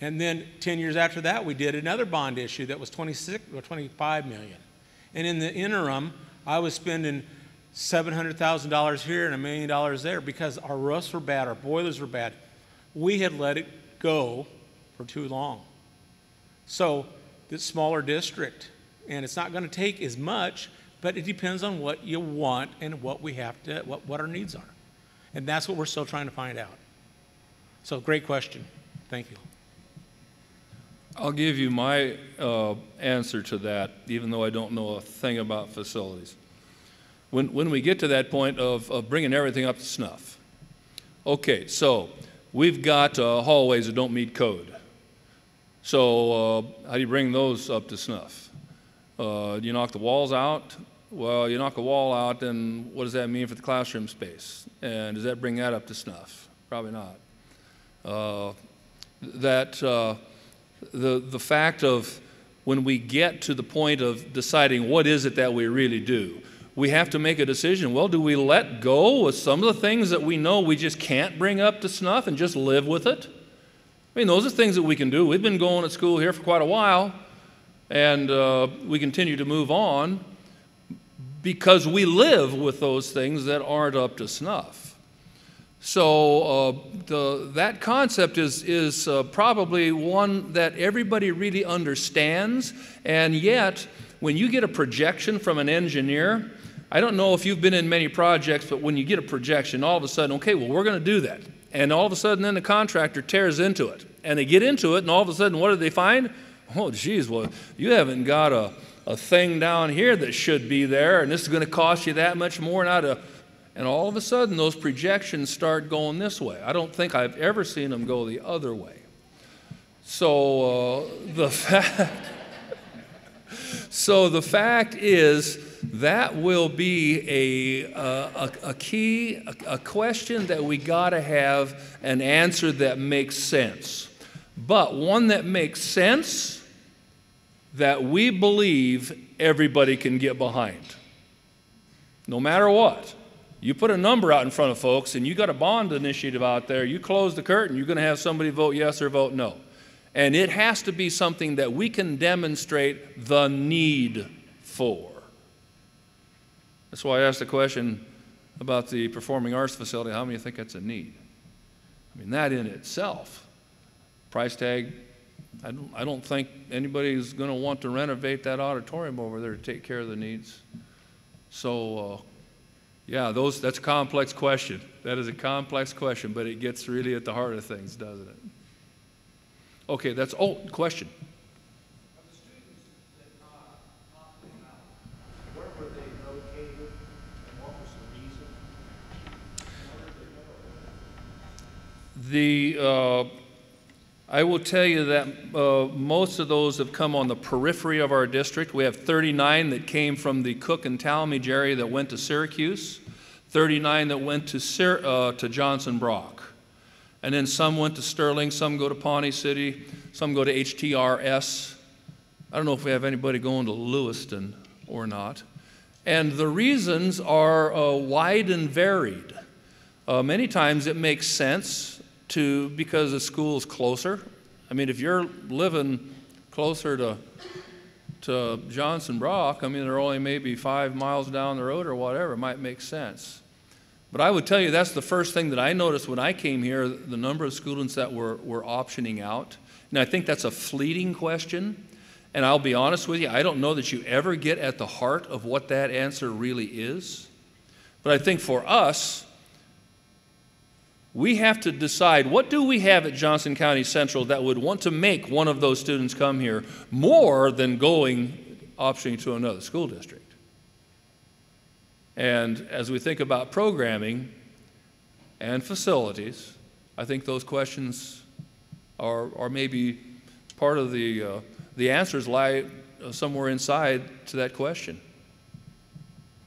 And then 10 years after that, we did another bond issue that was $25 million. And in the interim, I was spending $700,000 here and $1 million there because our roofs were bad, our boilers were bad. We had let it go for too long. So this smaller district, and it's not going to take as much, but it depends on what you want and what we have to, what our needs are. And that's what we're still trying to find out. So great question. Thank you. I'll give you my answer to that, even though I don't know a thing about facilities. When we get to that point of bringing everything up to snuff, okay, so we've got hallways that don't meet code. So how do you bring those up to snuff? Do you knock the walls out? Well, you knock a wall out, then what does that mean for the classroom space? And does that bring that up to snuff? Probably not. The fact of when we get to the point of deciding what is it that we really do, we have to make a decision. Well, do we let go of some of the things that we know we just can't bring up to snuff and just live with it? I mean, those are things that we can do. We've been going at school here for quite a while, and we continue to move on because we live with those things that aren't up to snuff. So that concept is probably one that everybody really understands, and yet when you get a projection from an engineer, I don't know if you've been in many projects, but when you get a projection, all of a sudden, okay, well, we're going to do that. And all of a sudden, then the contractor tears into it. And they get into it, and all of a sudden, what do they find? Oh, geez, well, you haven't got a thing down here that should be there, and this is going to cost you that much more. And all of a sudden, those projections start going this way. I don't think I've ever seen them go the other way. So the fact is that will be a key, a question that we got to have an answer that makes sense. But one that makes sense that we believe everybody can get behind. No matter what. You put a number out in front of folks and you got a bond initiative out there, you close the curtain, you're going to have somebody vote yes or vote no. And it has to be something that we can demonstrate the need for. That's why I asked the question about the performing arts facility. How many think that's a need? I mean, that in itself, price tag, I don't think anybody's going to want to renovate that auditorium over there to take care of the needs. So, yeah, that's a complex question. That is a complex question, but it gets really at the heart of things, doesn't it? Okay, question. Of the students that I will tell you that most of those have come on the periphery of our district. We have 39 that came from the Cook and Talmadge area that went to Syracuse, 39 that went to Johnson Brock. And then some went to Sterling, some go to Pawnee City, some go to HTRS. I don't know if we have anybody going to Lewiston or not. And the reasons are wide and varied. Many times it makes sense because the school is closer. I mean, if you're living closer to Johnson Brock, I mean, they're only maybe 5 miles down the road or whatever, it might make sense. But I would tell you that's the first thing that I noticed when I came here, the number of students that were optioning out. And I think that's a fleeting question. And I'll be honest with you, I don't know that you ever get at the heart of what that answer really is. But I think for us, we have to decide, what do we have at Johnson County Central that would want to make one of those students come here more than optioning to another school district? And as we think about programming and facilities, I think those questions are maybe part of the answers lie somewhere inside to that question.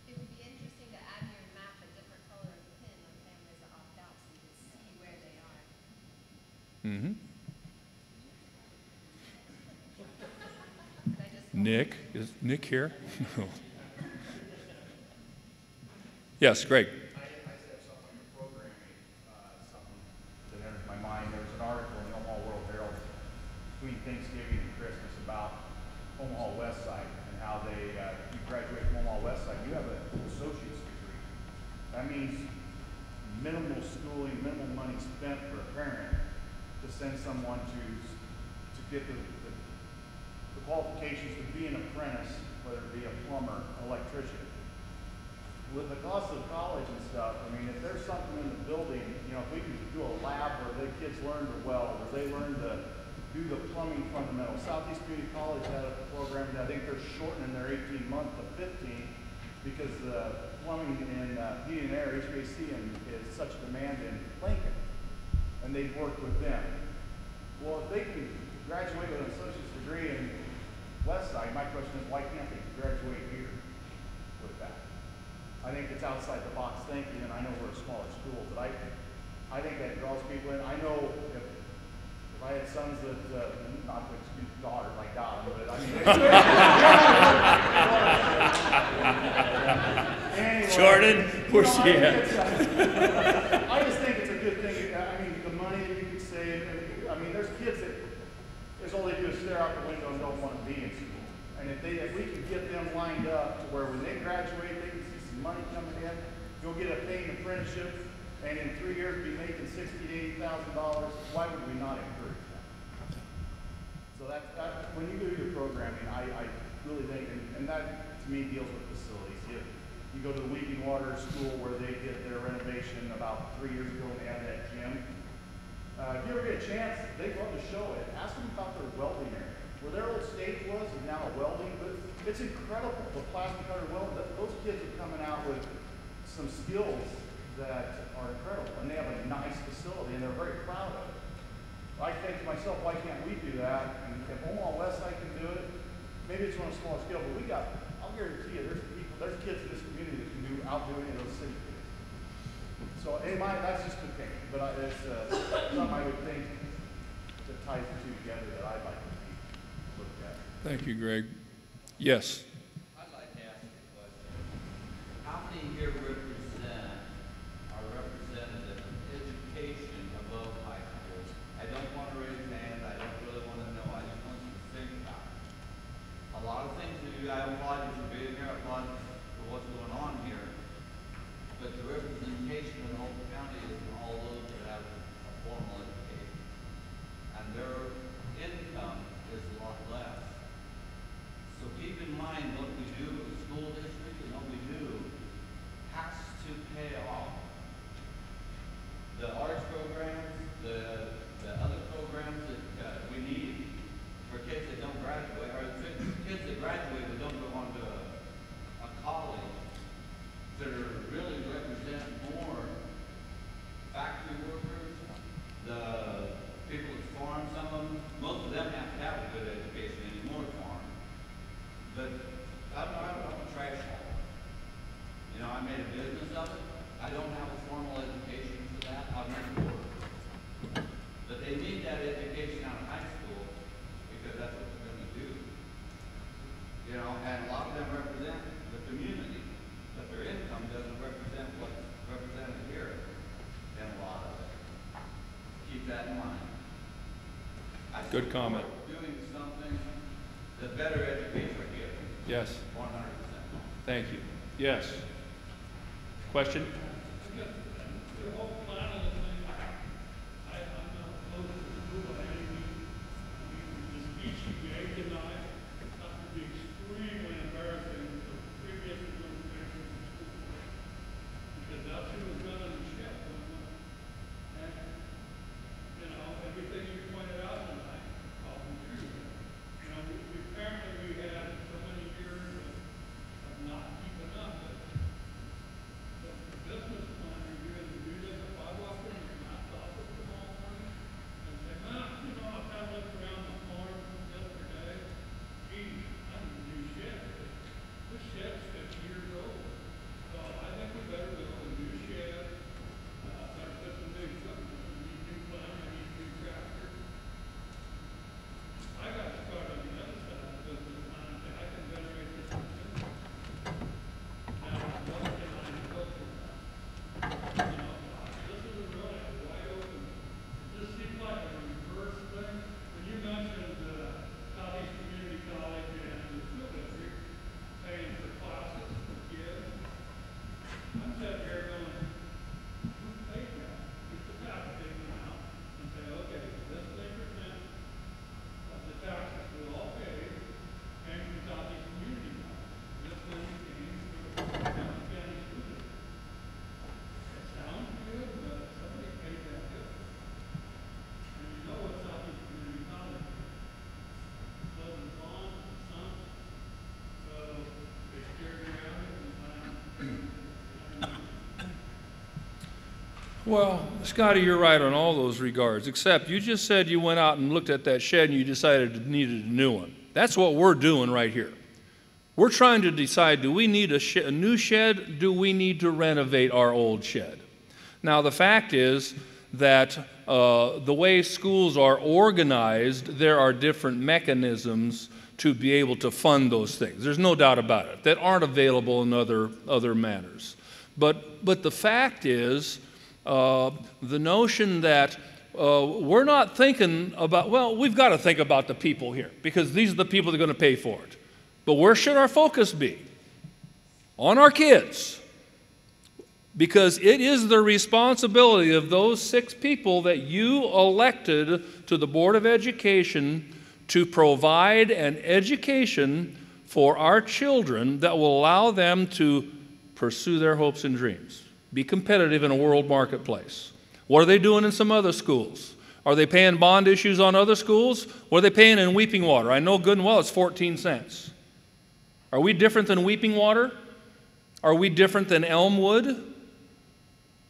It would be interesting to add your map a different color of pin on families that opt out so you can see where they are. Mm-hmm. Could I just Nick, is Nick here? Yes, Greg. I just have something on your programming, something that enters my mind. There was an article in the Omaha World Herald between Thanksgiving and Christmas about Omaha West Side and how they, you graduate from Omaha West Side, you have an associate's degree. That means minimal schooling, minimal money spent for a parent to send someone to get the qualifications to be an apprentice, whether it be a plumber, electrician. With the cost of college and stuff, I mean, if there's something in the building, you know, if we can do a lab where the kids learn to weld, or they learn to do the plumbing fundamentals. Southeast Community College had a program that I think they're shortening their 18-month to 15 because the plumbing and heating and air, HVAC, is such demand in Lincoln, and they've worked with them. Well, if they can graduate with an associate's degree in West Side, my question is, why can't they graduate here with that? I think it's outside the box thinking, and I know we're a smaller school, but I think that draws people in. I know if I had sons that, not to excuse daughter like God, but I mean, anyway, Jordan, where's she at? I just think it's a good thing. I mean, the money that you could save. I mean, there's kids that all they do is stare out the window and don't want to be in school. And if we can get them lined up to where when they graduate, they can see some money coming in, go get a paid apprenticeship, and in 3 years be making $60,000 to $80,000. Why would we not encourage that? So that when you do your programming, I really think, and that to me deals with facilities. You go to the Weeping Water School where they did their renovation about 3 years ago and they had that gym. If you ever get a chance, they'd love to show it. Ask them about their welding area. Where their old stage was is now a welding, but it's incredible. The plastic cutter welding, those kids are coming out with some skills that are incredible, and they have a nice facility, and they're very proud of it. I think to myself, why can't we do that? And if Omaha West Side can do it, maybe it's on a smaller scale, but I'll guarantee you, there's kids in this community that can outdo any of those city kids. So, that's just opinion, but it's something I would think that ties the two together that I'd like to see looked at. Thank you, Greg. Yes. I'd like to ask you a question. How many here are representative of education above high school? I don't want to raise hands. I don't really want to know. I just want you to think about it. A lot of things we do, I applaud you for being here. I applaud you for what's going on here. But the representation of the whole county is all those that have a formal education. And their income is a lot less. So keep in mind I made a business of it. I don't have a formal education for that. I've never worked. But they need that education out of high school because that's what they're going to do. You know, and a lot of them represent the community, but their income doesn't represent what's represented here in a lot of it. Keep that in mind. I Good comment. support doing something to better educate our kids. Yes. 100%. Thank you. Yes. Question? The whole plan of the thing, I'm not opposed to the school by any means. The speech you gave tonight, that would be extremely embarrassing to the previous administration of the school board. Because that's who was running the ship. And, you know, everything you pointed out tonight, probably true. You know, apparently we had so many years of not keeping up, but the business plan, you're going to do this if I walk in and not stop it tomorrow morning and say, well, you know, I kind of looked around the farm yesterday. Gee, I need a new shed. This shed's 50 years old. So I think we better build a new shed. Better put some new equipment. We need new plow, we need new tractor. I got to start on the other side of the business plan and say, I can generate this from this. Now, what can I go for that? You know, this is a really wide open, it just seems like a reverse thing. When you mentioned Southeast Community College and the school district paying for classes for kids, I'm sitting here going, who paid that? Get the tax statement out and say, okay, this 3% of the taxes we all pay came from Southeast Community College. This thing came from County County School District. It sounds good, but somebody paid that bill. And you know what Southeast Community College is. Southern Pond, Sun. So they steered around it and found. Well, Scotty, you're right on all those regards, except you just said you went out and looked at that shed and you decided it needed a new one. That's what we're doing right here. We're trying to decide, do we need a new shed? Do we need to renovate our old shed? Now, the fact is that the way schools are organized, there are different mechanisms to be able to fund those things. There's no doubt about it, that aren't available in other manners. But the fact is, the notion that we're not thinking about, well, we've got to think about the people here because these are the people that are going to pay for it. But where should our focus be? On our kids. Because it is the responsibility of those 6 people that you elected to the Board of Education to provide an education for our children that will allow them to pursue their hopes and dreams. Be competitive in a world marketplace. What are they doing in some other schools? Are they paying bond issues on other schools? What are they paying in Weeping Water? I know good and well it's 14 cents. Are we different than Weeping Water? Are we different than Elmwood?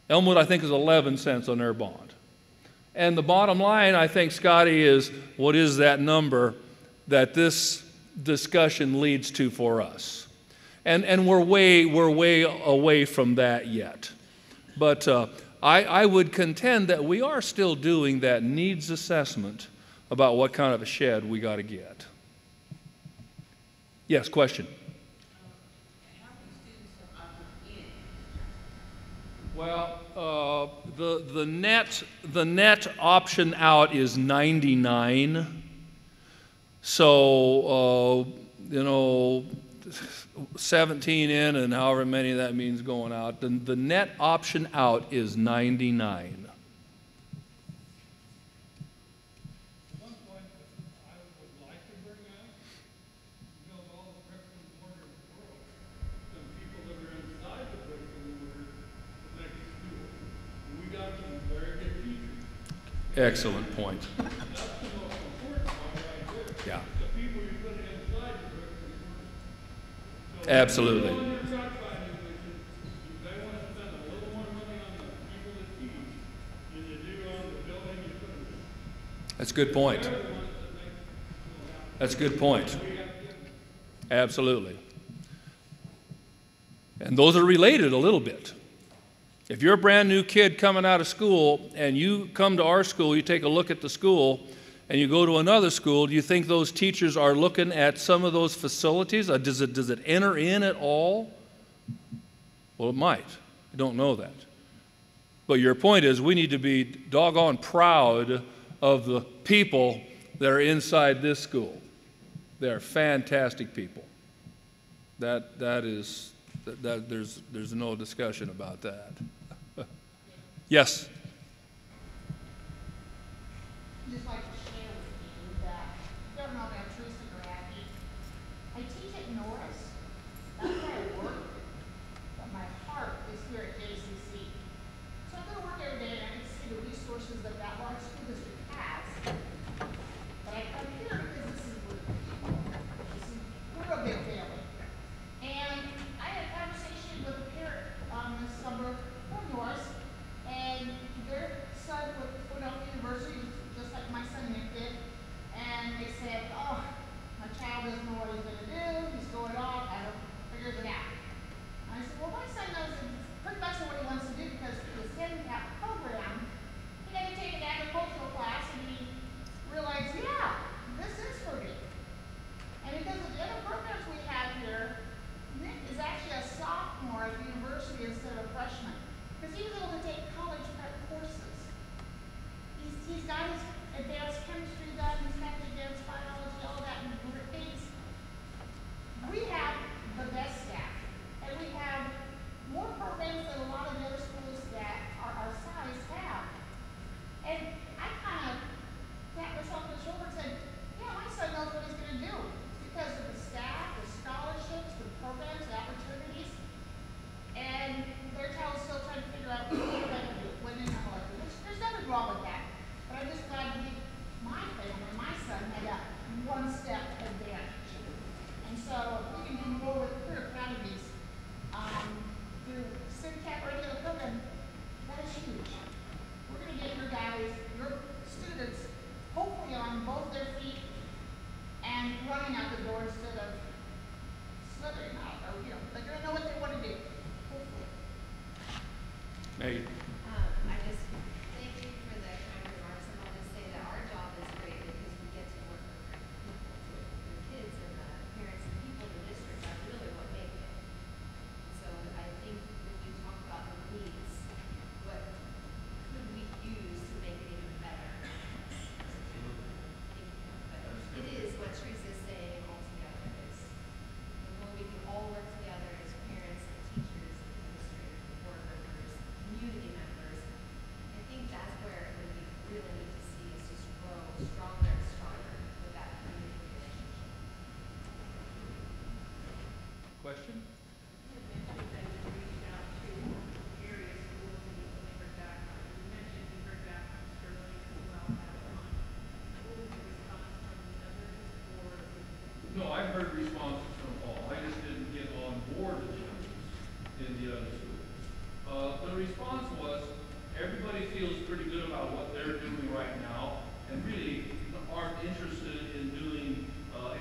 Elmwood, I think, is 11 cents on their bond. And the bottom line, I think, Scotty, is what is that number that this discussion leads to for us? And we're way away from that yet. But I would contend that we are still doing that needs assessment about what kind of a shed we got to get. Yes, question. How many students are opted in? Well, the net option out is 99. So, 17 in and however many that means going out. The net option out is 99. One point that I would like to bring out, all the bricks and mortar world, the people that are inside the bricks and mortar to make a school. And we got some very good teachers. Excellent point. That's the most important part right there. Yeah. The people you put inside the bricks and mortar. So Absolutely. on your truck finding mission, you may want to spend a little more money on the people that teach than you do on the building you put them in. That's a good point. They're the ones that make the school happen. That's a good point. We have to give them. Absolutely. And those are related a little bit. If you're a brand new kid coming out of school and you come to our school, you take a look at the school, and you go to another school, do you think those teachers are looking at some of those facilities? Does it enter in at all? Well, it might. I don't know that. But your point is we need to be doggone proud of the people that are inside this school. They're fantastic people. There's no discussion about that. Yes? Just like to share with you that, I don't know about Teresa Garacki. I teach at Norris. That's where I work. But my heart is here at JCC. So I go to work every day and I can see the resources that that large school district has. But I come here because this is where the people. We're a big family. And I had a conversation with a parent this summer from Norris, and their son went to Philadelphia University, just like my son Nick did, and they said, oh, my child doesn't know what he's going to do, he's going off, I don't figure it out. And I said, well, my son knows pretty much what he wants to do because for his handicap program, he had to take an agricultural class and he realized, yeah, this is for me. And because of the other programs we have here, Nick is actually a sophomore at the university instead of a freshman. Because he was able to take college prep courses. He's got his advanced chemistry done, he's got the advanced biology, all that and things. We have the best staff. And we have more programs than a lot of the other schools that are our size have. And I kind of tapped myself on the shoulder and said, yeah, my son knows what he's going to do. Because of the staff, the scholarships, the programs, the opportunities. And their child is still trying to figure out what they're going to do, when they're not going to do. There's nothing wrong with that. But I'm just glad my family, my son, had a one-step advantage. And so if we can do more with career academies through SINCAP or any other program, that is huge. We're going to get your guys, your students, hopefully on both their feet and running out the door instead of slithering out. Or, they're going to know what they want to do. Hopefully. Megan? I just thank you for the kind remarks, and I'll just say that our job is great because we get to work with great people too. The kids and the parents and people in the district are really what make it. So I think when you talk about the needs, what could we use to make it even better? But it is what Teresa is saying altogether is when we can all work together as parents and teachers, administrators, board members, community members. I think that's where we really need to see is just grow stronger and stronger with that community relationship. Question? You mentioned that you reached out to area schools and you only heard back. You mentioned you heard back from Sterling as well. What was the response from the others, or is it? No, I've heard responses from all. I just didn't get on board with the others in the other schools. The response was everybody feels pretty good about what they're doing right now and really aren't interested in doing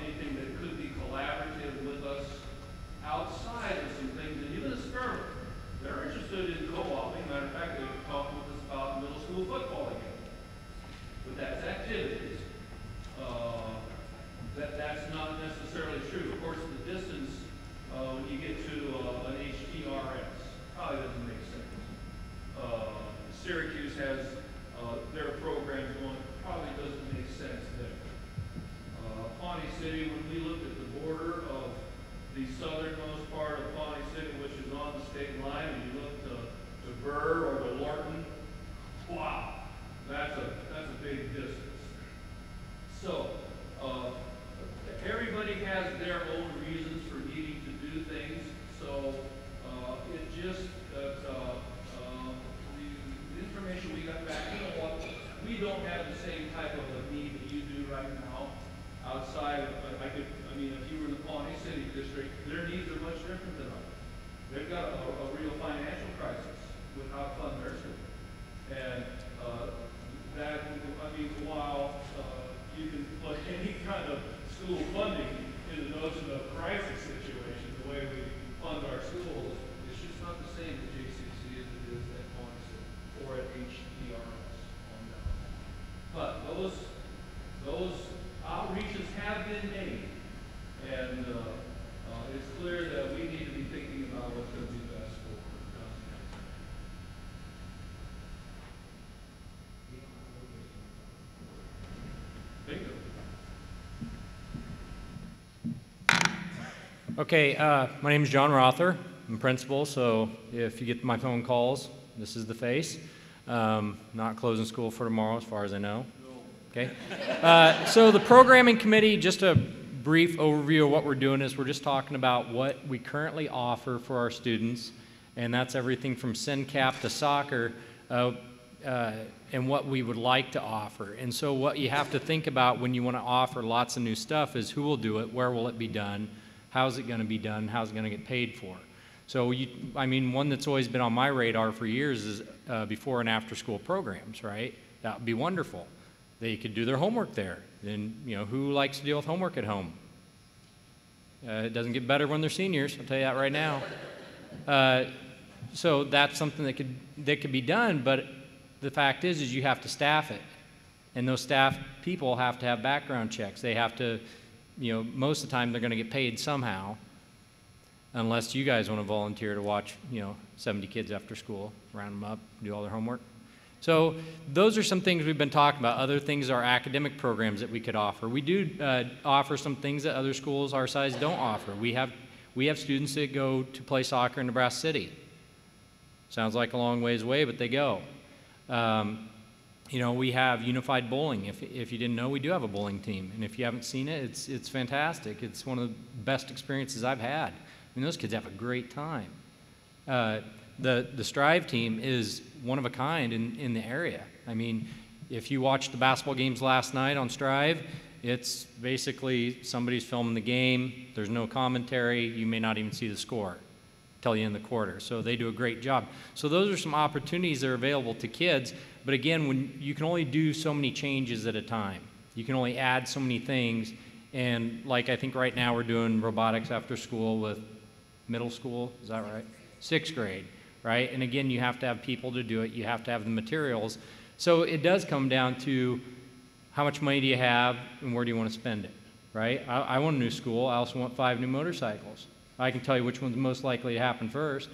anything that could be collaborative with us outside of some things. And even at Sterling, they're interested in co-oping. Matter of fact, they talked with us about middle school football again. But that's activities. That's not necessarily true. Of course, the distance, when you get to an HTRS, probably doesn't make sense. Syracuse has their programs going, probably doesn't make sense there. Pawnee City, when we looked at the border of the southernmost part of Pawnee City, which is on the state line, and you look to Burr or to Lorton, wow, that's a big distance. So, everybody has their own reasons for needing to do things. So it just the information we got back, you know what? We don't have the same type of a need that you do right now. Outside, I mean, if you were in the Pawnee City district, their needs are much different than ours. They've got a real financial crisis with how to fund their school, and while you can put any kind of school funding in the notion of crisis situation, the way we fund our schools, Okay, my name is John Rother. I'm principal, so if you get my phone calls, this is the face. Not closing school for tomorrow, as far as I know. Okay. So the programming committee, just a brief overview of what we're doing is we're just talking about what we currently offer for our students, and that's everything from SynCap to soccer, and what we would like to offer. And so what you have to think about when you want to offer lots of new stuff is who will do it, where will it be done, how's it going to be done, how's it going to get paid for. So, one that's always been on my radar for years is before and after school programs, right? That would be wonderful. They could do their homework there. Then, who likes to deal with homework at home? It doesn't get better when they're seniors, I'll tell you that right now. So that's something that could be done, but the fact is you have to staff it. And those staff people have to have background checks. They have to, most of the time they're going to get paid somehow, unless you guys want to volunteer to watch, 70 kids after school, round them up, do all their homework. So those are some things we've been talking about. Other things are academic programs that we could offer. We do offer some things that other schools our size don't offer. We have students that go to play soccer in Nebraska City. Sounds like a long ways away, but they go. We have unified bowling. If you didn't know, we do have a bowling team. And if you haven't seen it, it's fantastic. It's one of the best experiences I've had. Those kids have a great time. The Strive team is one of a kind in the area. If you watched the basketball games last night on Strive, it's basically somebody's filming the game. There's no commentary. You may not even see the score. Tell you in the quarter. So they do a great job. So those are some opportunities that are available to kids. But again, when you can only do so many changes at a time. You can only add so many things. And like I think right now we're doing robotics after school with middle school. Is that right? 6th grade, right? And again, you have to have people to do it. You have to have the materials. So it does come down to how much money do you have and where do you want to spend it, right? I want a new school. I also want 5 new motorcycles. I can tell you which one's most likely to happen first,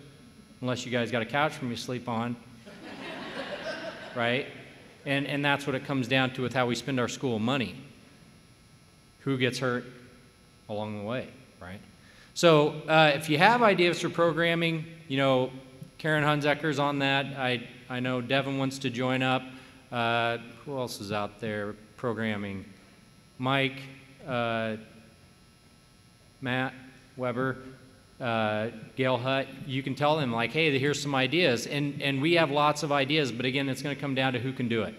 unless you guys got a couch for me to sleep on, right? And that's what it comes down to with how we spend our school money. Who gets hurt along the way, right? So if you have ideas for programming, Karen Hunzecker's on that. I know Devin wants to join up. Who else is out there programming? Mike, Matt Weber, Gail Hutt. You can tell them like, hey, here's some ideas. And we have lots of ideas, but again, it's going to come down to who can do it.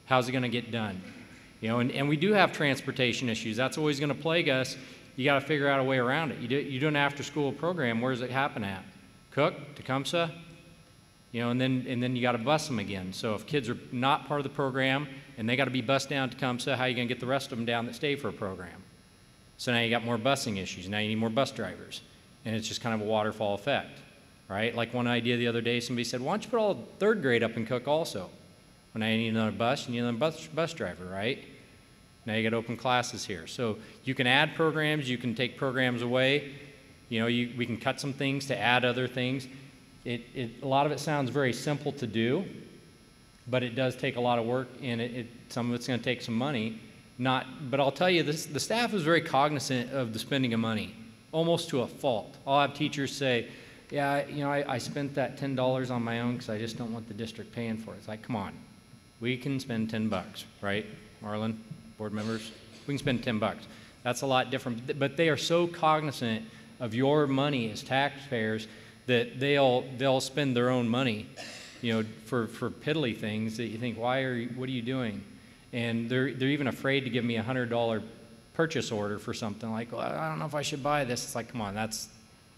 How's it going to get done? And we do have transportation issues. That's always going to plague us. You got to figure out a way around it. You do an after-school program. Where does it happen at? Cook, Tecumseh, and then you got to bus them again. So if kids are not part of the program and they got to be bused down to Tecumseh, how are you going to get the rest of them down that stay for a program? So now you got more busing issues. Now you need more bus drivers, and it's just kind of a waterfall effect, right? Like one idea the other day, somebody said, "Why don't you put all 3rd grade up in Cook also?" Well, now you need another bus, you need another bus driver, right? Now you got to open classes here. So you can add programs, you can take programs away. We can cut some things to add other things. A lot of it sounds very simple to do, but it does take a lot of work, and some of it's going to take some money. But I'll tell you, the staff is very cognizant of the spending of money, almost to a fault. I'll have teachers say, yeah, I spent that $10 on my own because I just don't want the district paying for it. It's like, come on, we can spend $10, right, Marlon? Board members, we can spend $10. That's a lot different, but they are so cognizant of your money as taxpayers that they'll spend their own money, for piddly things that you think, what are you doing? And they're even afraid to give me a $100 purchase order for something like, well, I don't know if I should buy this. It's like, come on,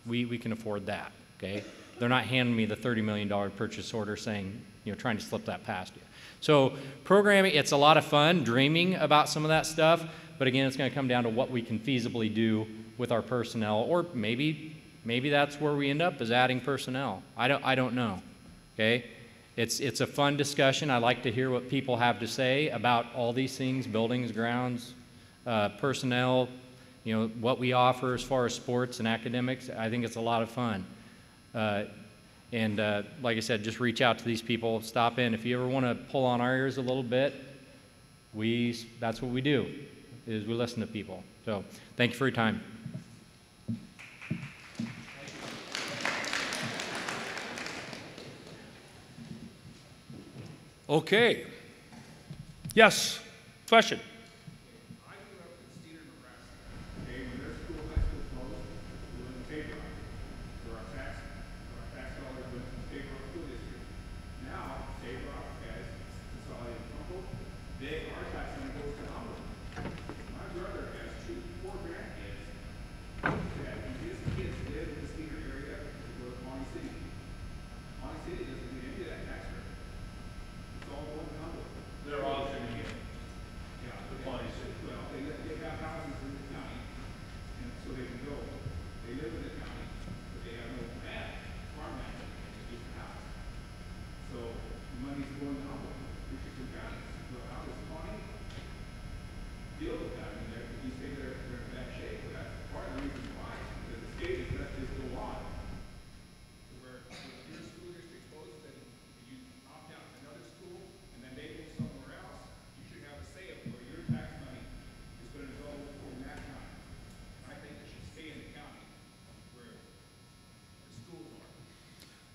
we can afford that, okay? They're not handing me the $30 million purchase order saying, trying to slip that past you. So programming, it's a lot of fun dreaming about some of that stuff, but again, it's going to come down to what we can feasibly do with our personnel, or maybe that's where we end up, is adding personnel. I don't know, okay? It's a fun discussion. I like to hear what people have to say about all these things, buildings, grounds, personnel, what we offer as far as sports and academics. I think it's a lot of fun. Like I said, just reach out to these people, stop in. If you ever want to pull on our ears a little bit, that's what we do, is we listen to people. So thank you for your time. Okay. Yes, question. I grew up in Cedar, Nebraska. Okay, when their school, high school closed, we went to Table Rock. So our tax dollars went to the Table Rock School District. Now, Table Rock has consolidated Humboldt. Our tax money goes to Humboldt. My brother has 4 grandkids that his kids live in the Cedar area to go to Pawnee City. Pawnee City doesn't get any of that tax credit. It's all going to Humboldt. They're auctioning it. Yeah, the Pawnee City. Well, they have houses in the county, and so they can go. They live in the county, but they have no land, farmland, to keep the house. So the money's going to Humboldt, which is two counties. So how does Pawnee deal with that? I mean, you say they're in bad shape, but that's part of the reason why, because the state has let this go on. Where if your school district closes and you opt out to another school, and then they go somewhere else, you should have a say of where your tax money is going to go in that county. I think it should stay in the county where the schools are.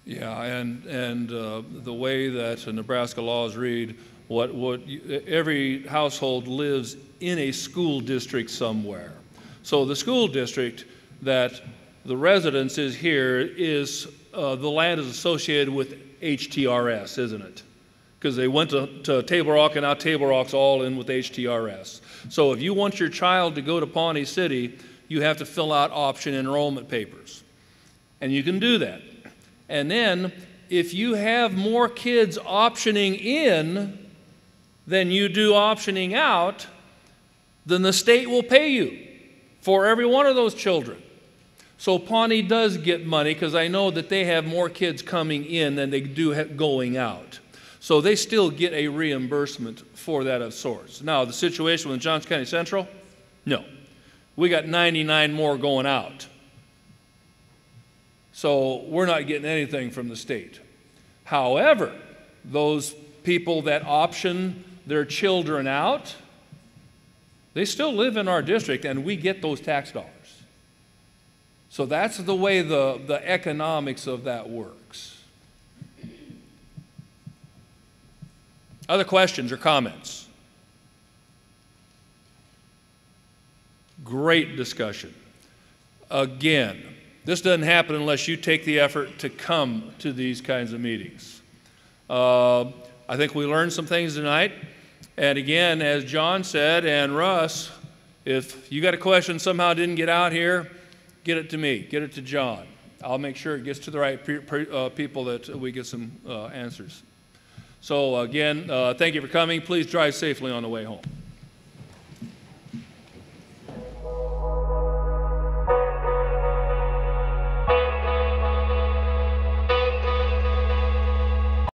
Yeah, and the way that Nebraska laws read, every household lives in a school district somewhere. So the school district that the residence is here is the land is associated with HTRS, isn't it? Because they went to Table Rock, and now Table Rock's all in with HTRS. So if you want your child to go to Pawnee City, you have to fill out option enrollment papers. And you can do that. And then if you have more kids optioning in than you do optioning out, then the state will pay you for every one of those children. So Pawnee does get money because I know that they have more kids coming in than they do going out. So they still get a reimbursement for that of sorts. Now, the situation with Johns County Central? No. We got 99 more going out. So we're not getting anything from the state. However, those people that option their children out, they still live in our district, and we get those tax dollars. So that's the way the economics of that works. Other questions or comments? Great discussion. Again, this doesn't happen unless you take the effort to come to these kinds of meetings. I think we learned some things tonight. And again, as John said, and Russ, if you got a question somehow didn't get out here, get it to me, get it to John. I'll make sure it gets to the right people that we get some answers. So again, thank you for coming. Please drive safely on the way home.